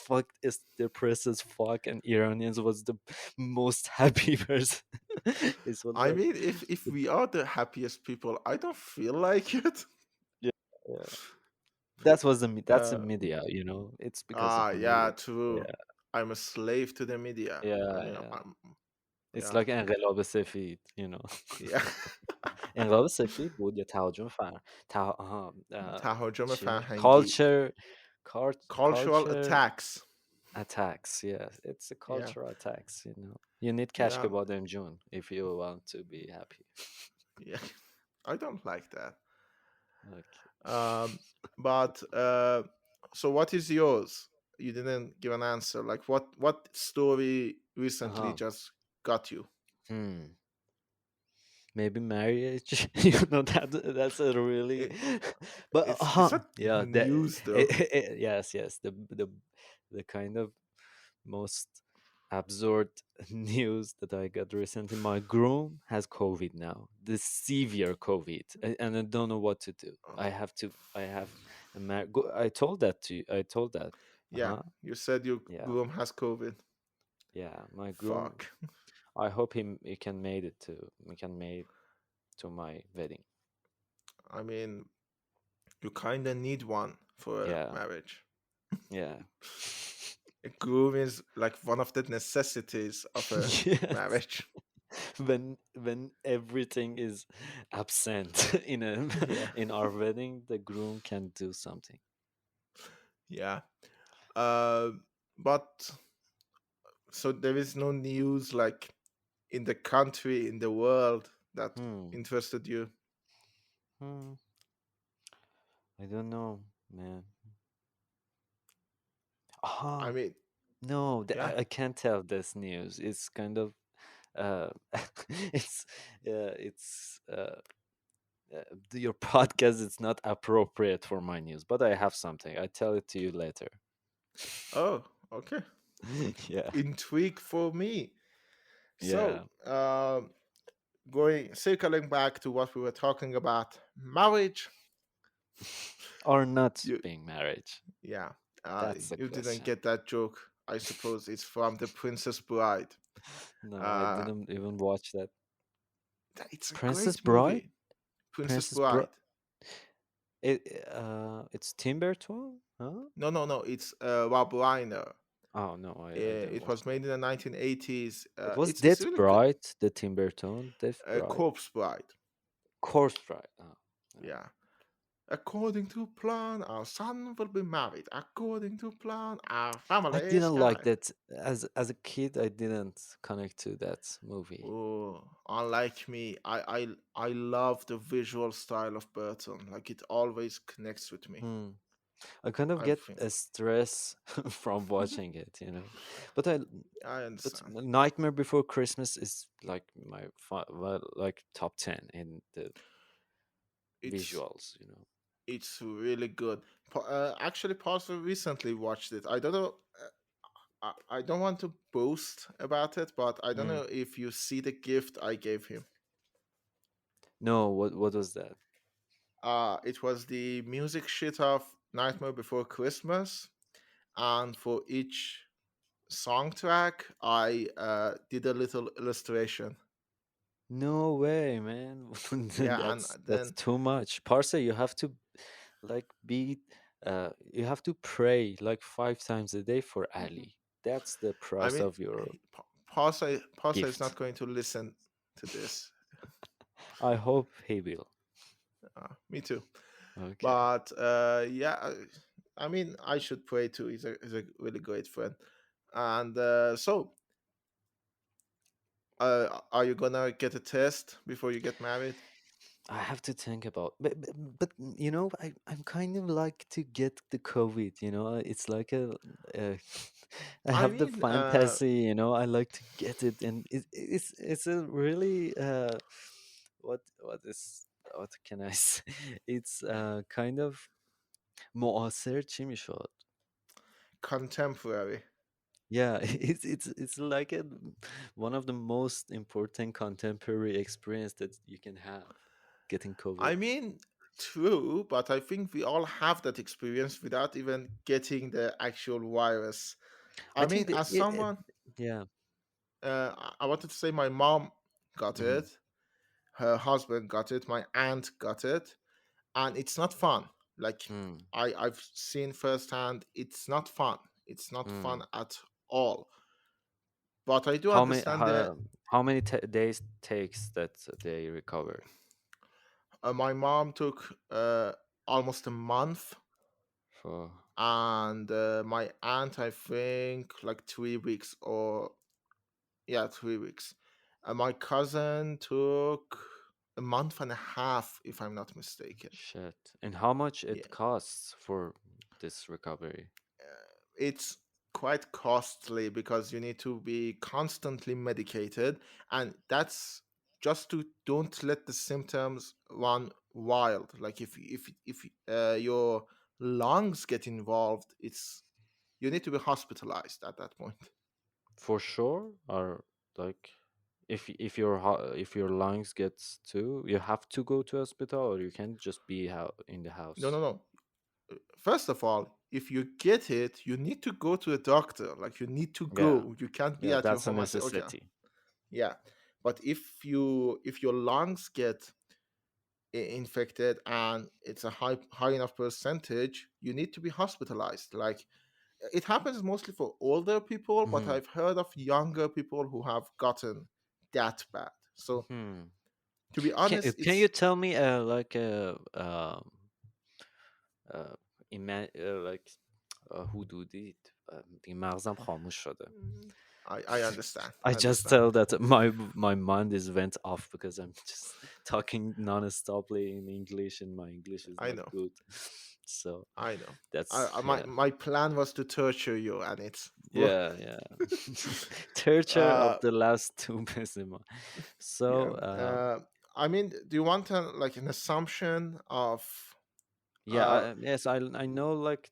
fucked as depressed as fuck and Iranians was the most happy person. It was I like mean, if we are the happiest people, I don't feel like it. yeah, yeah. That's the Uh, media, it's because of the yeah, media. true. Yeah, I'm a slave to the media. I yeah, mean, yeah. It's yeah, like انقلاب سفید. yeah. انقلاب سفید بود یا تهاجم آها تهاجم چی؟ فرهنگی, cultural culture attacks. attacks. Yeah, it's a Yeah, cultural attacks. You need yeah, Kashke Badem June if you want to be happy. yeah. I don't like that. Okay. Um, but so what is yours? You didn't give an answer. Like what story recently Uh-huh. just got you? Hmm. Maybe marriage. You know that's a really, It, but it's not yeah, that news though. yes, yes, the kind of most absurd news that I got recently. My groom has COVID now, the severe COVID, and I don't know what to do. Oh, I have I told that to you. I told that. Uh yeah, huh. you said your Yeah, groom has COVID. yeah. My groom. Fuck. I hope he can made it to he can made to my wedding. I mean, you kind of need one for a Yeah, marriage. yeah. A groom is like one of the necessities of a Yes. marriage. When everything is absent in a Yeah, in our wedding, the groom can do something. yeah. Uh, but so there is no news like in the country, in the world that Hmm. interested you. Hmm. I don't know, man. I Ah, mean, no, yeah. I can't tell this news. It's kind of uh, it's your podcast is not appropriate for my news, but I have something. I tell it to you later. Oh, okay. Yeah, Intrigue for me. So, yeah, going circling back to what we were talking about, marriage. or not You, being married. yeah, That's the you didn't question. get that joke. I suppose it's from The Princess Bride. No, I Uh, didn't even watch that. it's a Princess great Bride. movie. Princess Princess Bride. Bride. It's Tim Burton, huh? No, no, no. It's Rob Reiner. Oh no, I didn't It watch was that. made in the 1980s. It was It's Death really good. Bride, the Tim Burton Death Bride, Corpse Bride. Corpse Bride. Oh, yeah. Yeah. According to plan, our son will be married. According to plan, our I family is didn't like going. that as a kid. I didn't connect to that movie. Oh, unlike me, I love the visual style of Burton. Like it always connects with me. Hmm. I kind of I get think a stress from watching it, you know. But I I but understand. Nightmare Before Christmas is like my well, like top 10 in the It's visuals, you know. it's really good. Actually, Parsa recently watched it. I don't know. I don't want to boast about it, but I don't Hmm. know if you see the gift I gave him. No, what was that? It was the music sheet of Nightmare Before Christmas, and for each song track, I did a little illustration. No way, man. Yeah, and That's then too much. Parsa, you have to like be you have to pray like 5 times a day for Ali. That's the I price mean, of your Parsa is not gift. going to listen to this. I hope he will. Me too. Okay. But yeah, I mean, I should pray too. He's a really great friend. And so, are you gonna get a test before you get married? I have to think about, but you know, I'm kind of like to get the COVID. You know, it's like uh, I I have the mean, fantasy. You know, I like to get it, and it's a really what can I say? It's kind of مؤثر چی میشد. contemporary. Yeah, it's like one of the most important contemporary experience that you can have, getting COVID. I mean, true, but I think we all have that experience without even getting the actual virus. I I think mean, that as someone, yeah. I wanted to say my mom got Mhm. it, her husband got it, my aunt got it, and it's not fun. Like Mm, I've seen firsthand, it's not fun. It's not fun mm. at all. But I do How many understand that days takes that they recover my mom took almost a month, for? and my aunt, I think, like 3 weeks or yeah, 3 weeks. My cousin took a month and a half, if I'm not mistaken. Shit. And how much Yeah, it costs for this recovery? it's. quite costly because you need to be constantly medicated, and that's just to don't let the symptoms run wild. Like if your lungs get involved, it's you need to be hospitalized at that point. For sure, or like if your lungs gets too, you have to go to hospital, or you can just be in the No, house. no, no. First of all, if you get it, you need to go to a doctor. Like you need to Yeah, go. You can't be yeah, at your that's a home and say, okay, necessity. yeah. But if your lungs get infected and it's a high enough percentage, you need to be hospitalized. Like it happens mostly for older people, but Hmm. I've heard of younger people who have gotten that bad. So Hmm. to be Can honest, can you it's tell me like uh, like حدودی دیگه مغزم خاموش شده. I understand. I I just understand. tell that my mind is went off because I'm just talking non-stoply in English and my English is I not know. good. So I know. that's My yeah. my plan was to torture you, and it's Yeah, yeah. Torture of uh the last two Besima. yeah. So I mean, do you want like an assumption of yeah, uh yes, I know like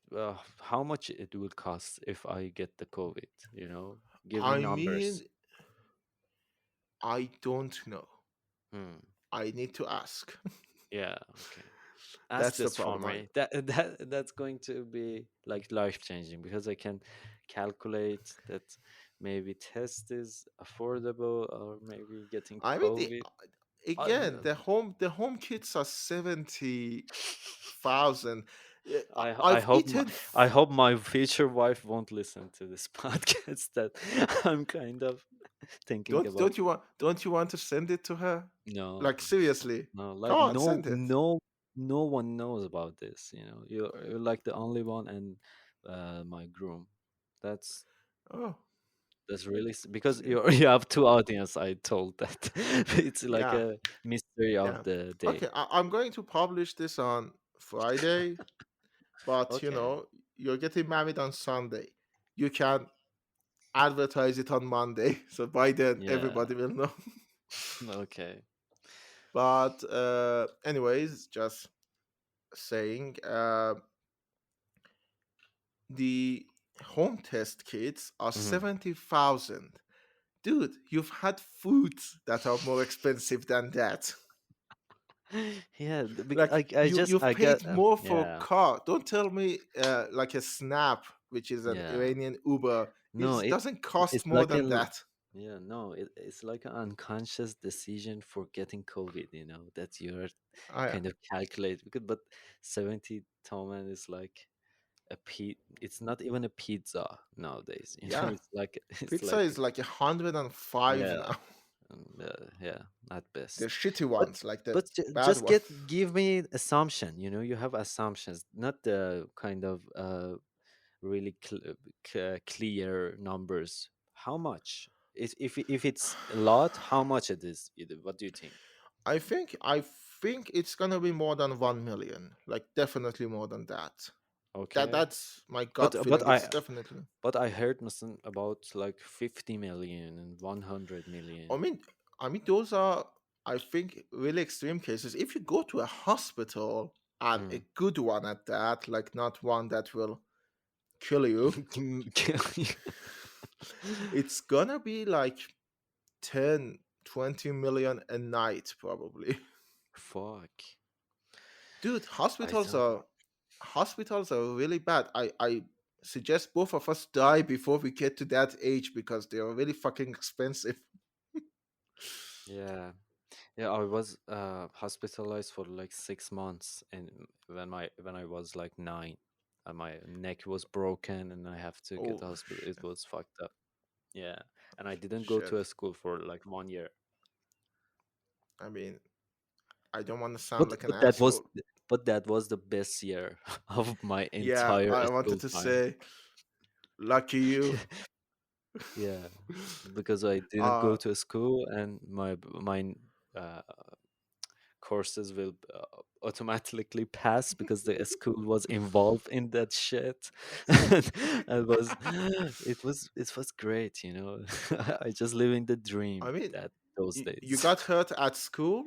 how much it would cost if I get the COVID, you know? Give me I numbers. mean, I don't know. Hmm. I need to ask. Yeah, okay. Ask That's the this for problem. me. That's going to be like life changing because I can calculate that maybe test is affordable or maybe getting I mean, COVID. Uh, again, the home kits are 70,000. I I've hope eaten. I hope my future wife won't listen to this podcast that I'm kind of thinking about. Don't you want to send it to her? No, Like seriously? no, Come like on, send it. no one knows about this. You know, you're like the only one and my groom. That's Oh, that's really because okay. you have two audience. I told that it's like Yeah, a mystery yeah. of the Okay, day. I'm going to publish this on Friday, but Okay. you're getting married on Sunday. You can advertise it on Monday, so by then Yeah. everybody will know. Okay. But anyways, just saying, the home test kits are Mhm. 70,000. Dude, you've had foods that are more expensive than that. Yeah, Like you've I get paid more for a yeah, car. Don't tell me like a Snap, which is an yeah. Iranian Uber, No, it doesn't cost it's more like than that. yeah, no, it's like an unconscious decision for getting COVID, you know, that you're I kind of calculate because but 70 toman is like it's not even a pizza nowadays, you know, Yeah, it's like it's pizza like is like 105 yeah, now. yeah, at The best. shitty But ones, like the bad just one. give me assumption, you know, you have assumptions, not the kind of really clear numbers. How much? If it's a lot, how much it is? What do you think? I think it's gonna be more than 1 million. Like definitely more than that. Okay, That's my but gut feeling. It's definitely. I heard Muslim about like 50 million and 100 I million. mean, I mean those are, I think, really extreme cases. If you go to a hospital and Hmm. a good one at that, like not one that will kill you, it's gonna be like 10, 20 million a night probably. Fuck. Dude, I don't know. hospitals are really bad. I suggest both of us die before we get to that age because they are really fucking expensive. Yeah. Yeah, I was hospitalized for like 6 months, and when I was like 9, and my neck was broken, and I have to get Oh to hospital. It was fucked up. Yeah, and I didn't go shit. to a school for like 1 year. I mean, I don't want to sound like an That was asshole. the best year of my Yeah, entire I wanted school to time. say lucky you. Yeah, because I didn't go uh to a school, and my uh, courses will automatically pass because the school was involved in that shit. And it was great, you know. I just living the I dream mean, that those you days. got hurt at school,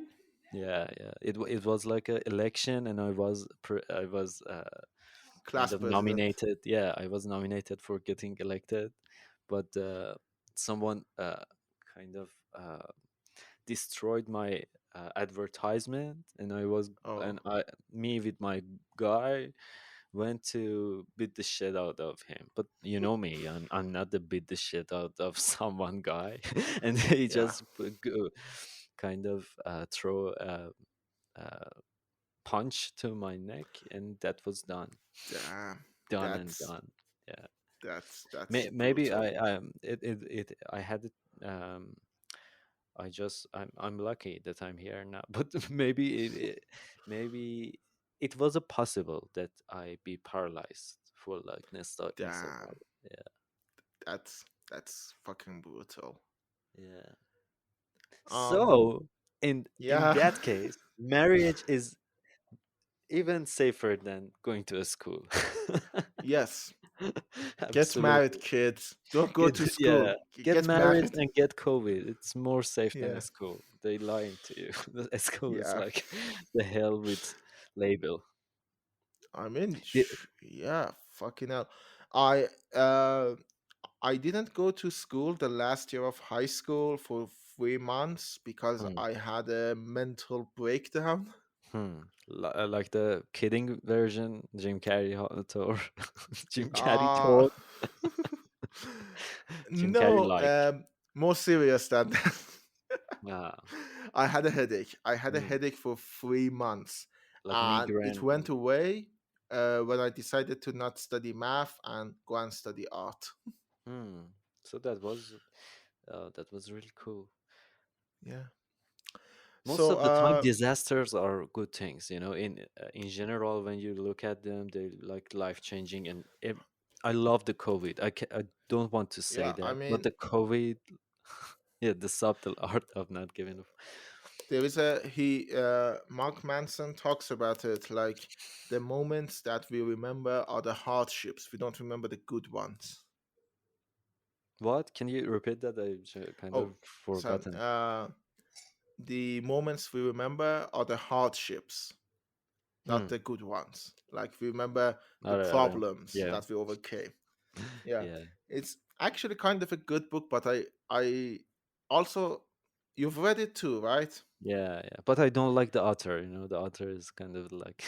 Yeah, yeah. It was like a election, and I was kind class of president. nominated. Yeah, I was nominated for getting elected, but someone kind of destroyed my advertisement, and Oh, me with my guy went to beat the shit out of him. But you know me, I'm not the beat the shit out of someone guy, and he yeah. just kind of throw a punch to my neck, and that was Damn. done and That's done. Yeah, that's maybe brutal. I had it. I'm lucky that I'm here now, but maybe it was a possible that I be paralyzed for like next of my Damn. yeah. That's fucking brutal. Yeah. Um. So in Yeah. that case, marriage is even safer than going to a school. Yes. Get married, Absolutely. kids. Don't go Get to yeah, school. get Get married married. and get COVID. It's more safe than a Yeah. school. They lying to you. The school is Yeah. like the hell with label. I mean, Did, yeah. Fucking hell. I uh I didn't go to school the last year of high school for 3 months because hmm, I had a mental breakdown. like the kidding version, Jim Carrey tour, Jim Carrey Uh tour, Jim Carrey no, like, more serious than that. ah, I had a headache. I had a hmm, headache for 3 months, like and it migraine. went away when I decided to not study math and go and study art. Hmm. So that was really cool. Yeah. Most So, of the time disasters are good things, you know. In general, when you look at them, they like life changing. And I love the COVID. I don't want to say yeah, I that, but mean, the COVID, yeah, the subtle art of not giving a there is Mark Manson talks about it like the moments that we remember are the hardships. We don't remember the good ones. what. Can you repeat that? Kind Oh, of so forgotten. the moments we remember are the hardships, not Hmm. the good ones. Like we remember the Alright. problems Yeah. that we overcame. Yeah, Yeah. it's actually kind of a good book, but I also you've read it too, right? Yeah. Yeah. But I don't like the author. You know, the author is kind of like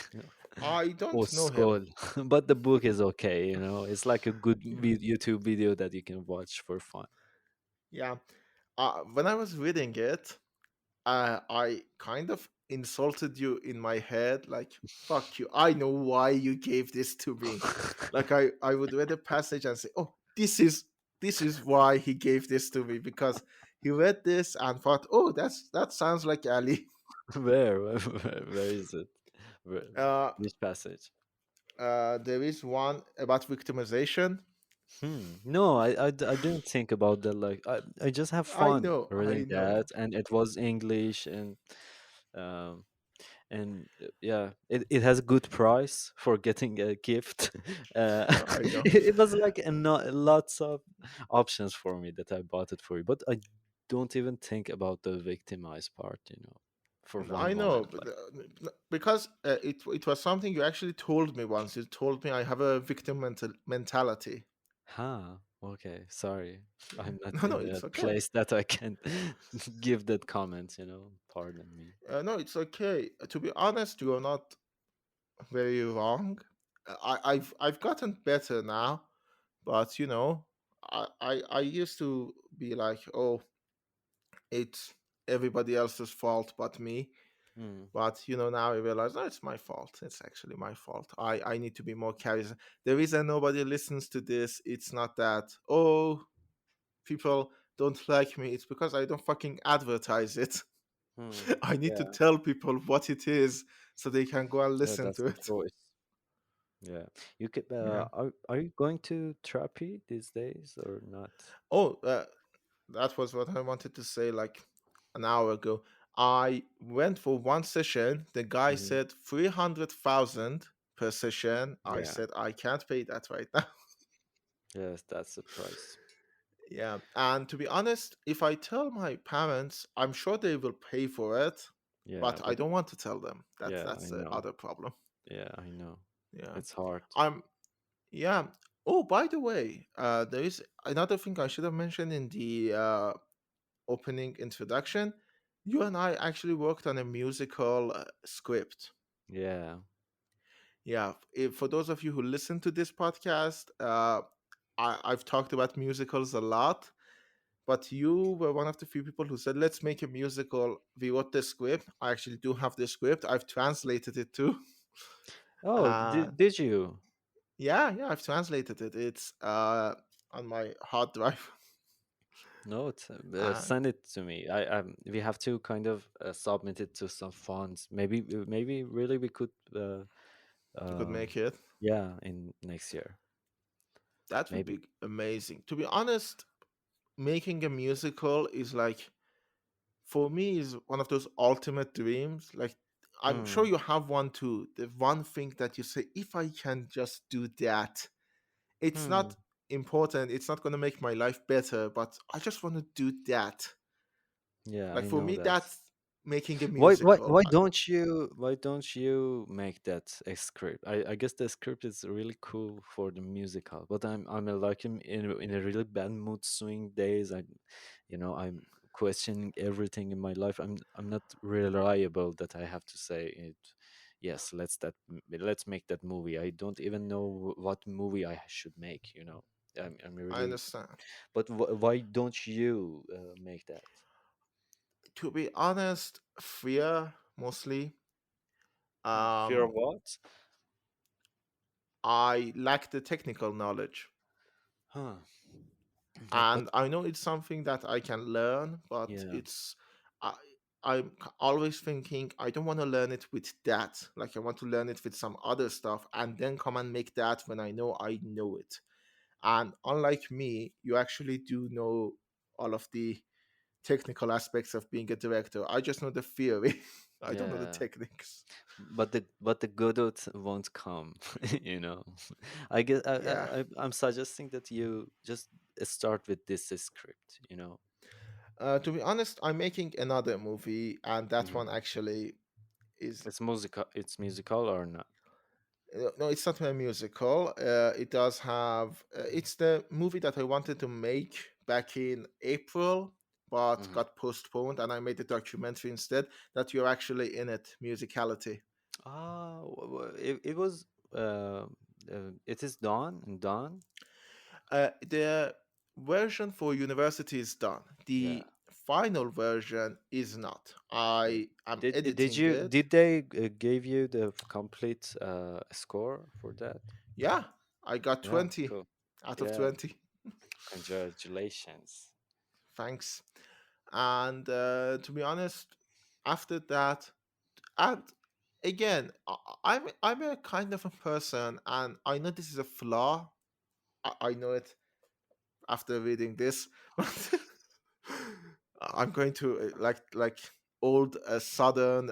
I old don't know him. school. But the book is okay. You know, it's like a good Yeah, YouTube video that you can watch for fun. yeah. When I was reading it, I kind of insulted you in my head, like "fuck you." I know why you gave this to me. Like I would read a passage and say, "Oh, this is why he gave this to me because he read this and thought, oh, that sounds like Ali." Where is it? Where, Uh, which passage? there is one about victimization. No, I didn't think about that. Like, I just have fun I reading know. that, and it was English, um, yeah, it has a good price for getting a gift. I know. It was like lots of options for me that I bought it for you, but I don't even think about the victimized part, you know, for one I know, moment. but, Like, because it was something you actually told me once. You told me I have a victim mentality. huh, okay, sorry, Yeah. I'm not No, no, in a it's okay. place that I can give that comment, you know. Pardon me. No, it's okay. To be honest, you are not very wrong. I've gotten better now, but I used to be like, oh, it's everybody else's fault but me. Hmm. But now I realize, no, it's my fault. It's actually my fault. I need to be more charismatic. The reason nobody listens to this, it's not that, oh, people don't like me. It's because I don't fucking advertise it. Hmm. I need to Yeah, tell people what it is so they can go and yeah, listen that's to the it. choice. Yeah, you could. Yeah. Are you going to therapy these days or not? Oh, that was what I wanted to say like an hour ago. I went for one session. The guy Hmm. said 300,000 per session. I Yeah. said I can't pay that right now. Yes, that's the price. Yeah, and to be honest, if I tell my parents, I'm sure they will pay for it, Yeah, but I but don't want to tell them. That's yeah, that's I the know. other problem. Yeah, I know. Yeah, It's hard. I'm. Yeah. Oh, by the way, there is another thing I should have mentioned in the opening introduction. You and I actually worked on a musical script. Yeah. Yeah, for those of you who listen to this podcast, I've talked about musicals a lot, but you were one of the few people who said, let's make a musical. We wrote the script. I actually do have the script. I've translated it too. Oh, Uh, did you? yeah, yeah, I've translated it. It's on my hard drive. No, Uh, send it to me. We have to kind of submit it to some funds. Maybe really we could you could uh make it. yeah, in next year. That would Maybe. be amazing. To be honest, making a musical is like, for me, is one of those ultimate dreams. Like, I'm sure Hmm. you have one too. The one thing that you say, if I can just do that, it's Hmm. not important. It's not going to make my life better, but I just want to do that. Yeah, Like, I for know me, that. that's making a Why musical. why don't you make that a script? I guess the script is really cool for the musical, but I'm like in a really bad mood swing days. I'm questioning everything in my life. I'm not reliable that I have to say it. Yes, let's make that movie. I don't even know what movie I should make. I'm I really. understand. But why don't you make that? To be honest, fear mostly. Fear of Um, what? I lack the technical knowledge. Huh. But And I know it's something that I can learn, but yeah, it's I, always thinking I don't want to learn it with that. Like, I want to learn it with some other stuff and then come and make that when I know it. And unlike me, you actually do know all of the technical aspects of being a director. I just know the theory. I don't know the yeah. techniques. But the Godot won't come. you know. I guess Yeah. I'm suggesting that you just start with this script. To be honest, I'm making another movie, and that Hmm. one actually is. It's musical. It's musical or not? No, it's not a musical. It does have. It's the movie that I wanted to make back in April, but Hmm. got postponed, and I made a documentary instead. That you're actually in it, musicality. Ah, it was. It is done. The version for university is done. Yeah. The final version is not. Yeah. I am editing it. Did they give you the complete score for that? Yeah, I got Yeah, 20 cool. out of Yeah, 20. congratulations. Thanks. And to be honest, after that, and again, I'm a kind of a person, and I know this is a flaw. I know it after reading this, but I'm going to like old southern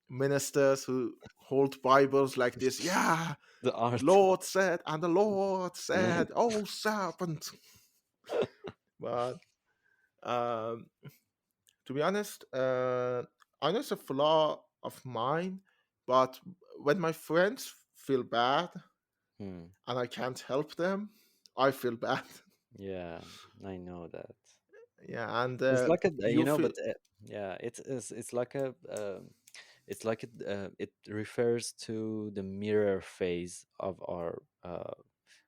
ministers who hold Bibles like this. Yeah, The art. Lord said, and the Lord said, "Oh serpent." But um, to be honest, I know it's a flaw of mine, but when my friends feel bad Hmm. and I can't help them, I feel bad. Yeah, I know that. Yeah, and It's like you feel. but yeah, it's like it's like it refers to the mirror phase of our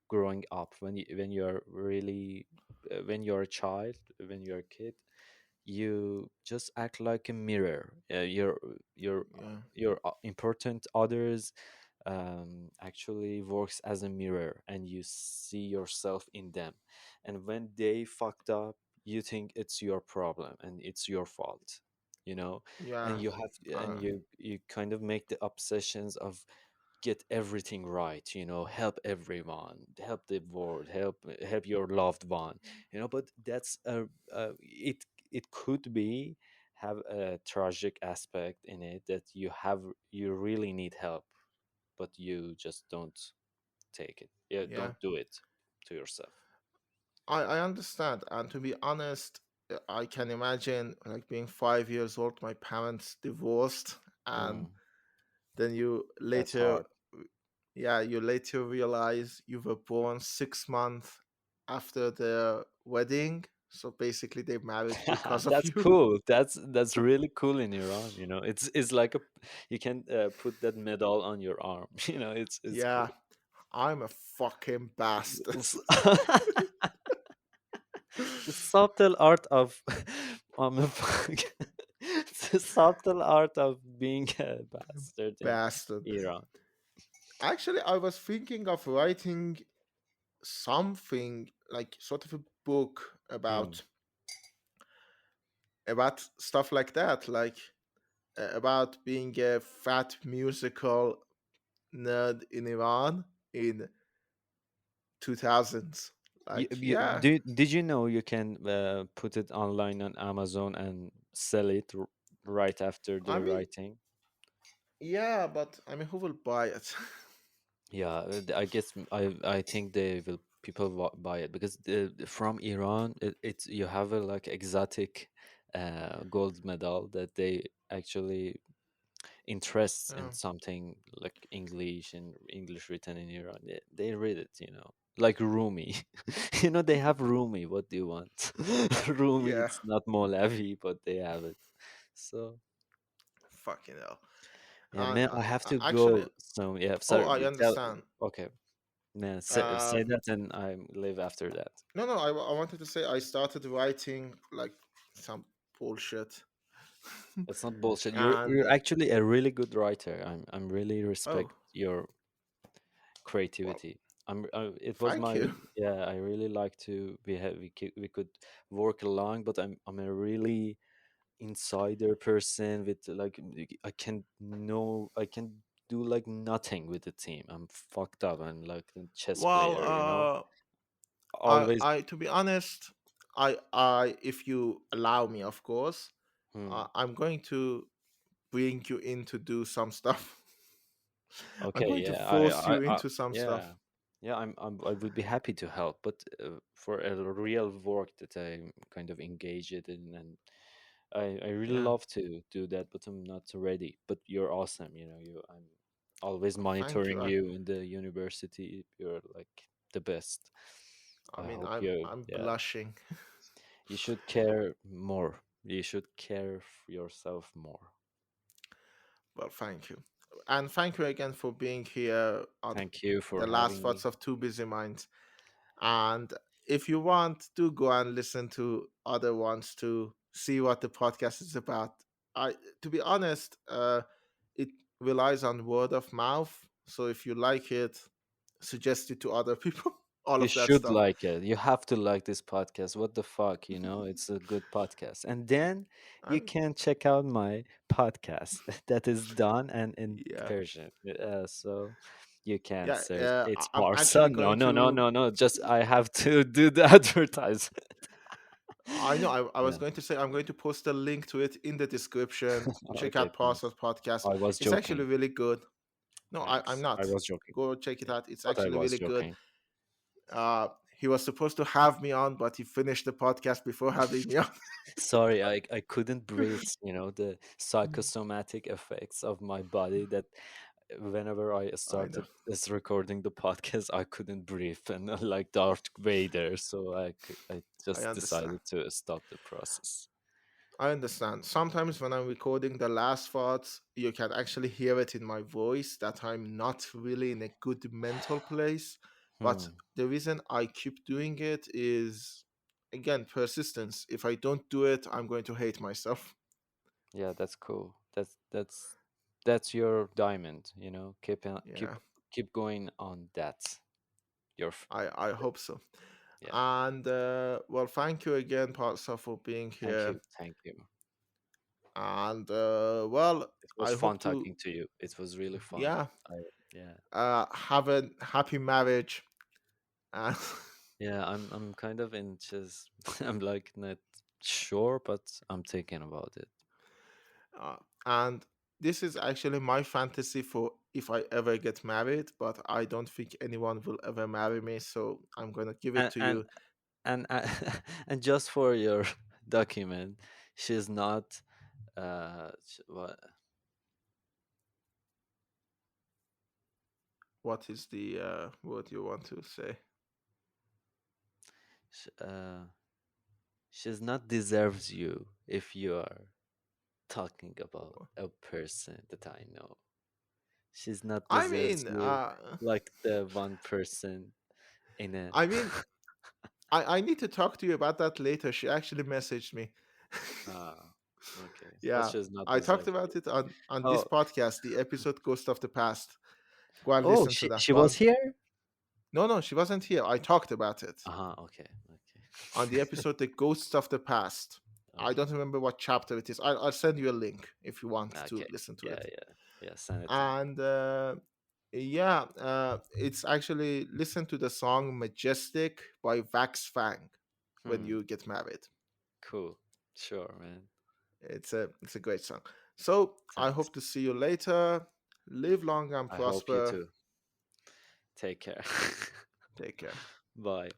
growing up when you're really when you're a child, when you're a kid, you just act like a mirror. Your Yeah, important others actually works as a mirror, and you see yourself in them. And when they fucked up, you think it's your problem and it's your fault. You know, and yeah, you have uh, and you kind of make the obsessions of get everything right, help everyone, help the world, help your loved one, but that's it could be have a tragic aspect in it that you really need help, but you just don't take it. Yeah, Yeah, don't do it to yourself. I understand. And to be honest, I can imagine like being 5 years old, my parents divorced, and Hmm, then you that's later, hard. yeah, you later realize you were born 6 months after their wedding. So basically, they married because of That's you. cool. That's really cool in Iran. It's like a you can put that medal on your arm. It's Yeah, cool. I'm a fucking bastard. S- the subtle art of the subtle art of being a bastard in Bastard. Iran. Actually, I was thinking of writing something like sort of a book Hmm. about stuff like that, like about being a fat musical nerd in Iran in 2000s. Like, yeah, Did you know you can put it online on Amazon and sell it right after I the mean, writing? yeah, but I mean, who will buy it? Yeah, I guess I think they will people buy it because from Iran it's you have a like exotic gold medal that they actually interests in Oh, something like English and English written in Iran. They read it, like Rumi. They have Rumi. What do you want? Rumi, yeah, it's not Molavi, but they have it. So fucking hell. yeah, And man, I have to actually, go. So yeah, oh, sorry. I Tell understand. okay. Yeah, say Uh, that and I live after that. no, no, I wanted to say I started writing like some bullshit. It's not bullshit. You're And you're actually a really good writer. I'm really oh, respect your well, creativity. It was thank my you. yeah. I really like to be we could work along, but I'm a really insider person with like I can do like nothing with the team. I'm fucked up. I'm like a chess Well, player. Always. I to be honest, if you allow me, of course, Hmm. I'm going to bring you in to do some stuff. I'm Okay, going to yeah, force you into some yeah, stuff. yeah, I would be happy to help, but for a real work that I'm kind of engaged in, and I really Yeah, love to do that, but I'm not ready. But you're awesome, I'm always thank you. monitoring you in the university. You're like the best. I I mean, hope you, I'm yeah, blushing. you should care more. You should care for yourself more. Well, thank you, and thank you again for being here at Thank you for the last having me. thoughts of Two Busy Minds. And if you want, do go and listen to other ones to see what the podcast is about. I, to be honest, it relies on word of mouth. So if you like it, suggest it to other people. All You of that should stuff. like it. You have to like this podcast. What the fuck, It's a good podcast. And then you And can check out my podcast that is done and in yeah, Persian. So you can yeah. search. It's I'm Parsa. actually No, going no, no, to. no, no. Just I have to do the advertisement. I know. I was Yeah. going to say I'm going to post a link to it in the description. Check Okay, out thanks. Parsa's podcast. I was It's actually joking. really good. No, I'm Thanks. I not. was joking. Go check it Yeah. out. It's But I actually was really good. joking. He was supposed to have me on, but he finished the podcast before having me on. Sorry, I couldn't breathe, the psychosomatic effects of my body that whenever I I know. started this recording the podcast, I couldn't breathe and like Darth Vader, so I I just understand. decided to stop the process. I understand. Sometimes when I'm recording the last thoughts, you can actually hear it in my voice that I'm not really in a good mental place. But Hmm. the reason I keep doing it is, again, persistence. If I don't do it, I'm going to hate myself. Yeah, that's cool. That's your diamond, Keep Yeah, keep going on that. I hope so. Yeah. And well, thank you again, Parsa, for being Thank here. you. Thank you. And well, It was I fun hope to, talking to you. It was really fun. yeah, I Yeah. have a happy marriage. And Yeah, I'm kind of in just I'm like not sure, but I'm thinking about it. uh, and this is actually my fantasy for if I ever get married, but I don't think anyone will ever marry me, so I'm gonna give it and to and you. and and just for your document, she's not what, What is the word you want to say? sh- uh she's not deserves you if you are talking about a person that I know. She's not I deserves mean, you like the one person in a I mean, I need to talk to you about that later. She actually messaged me. ah, okay, but Yeah, she's not I talked deserve about you. it on this Oh, podcast, the episode "Ghost of the Past." Go and oh, listen to that she was one. here. No, no, she wasn't here. I talked about it Uh-huh, okay, on the okay. episode "The Ghosts of the Past." I Okay, don't remember what chapter it is. I'll send you a link if you want to okay, listen to yeah, it. yeah, yeah, send it to me. And yeah, it's actually listen to the song "Majestic" by Vax Fang when Hmm, you get married. cool, sure, man. It's a great song. So I Thanks. hope to see you later. Live long and I hope you prosper. too. Take care. Take care. Bye.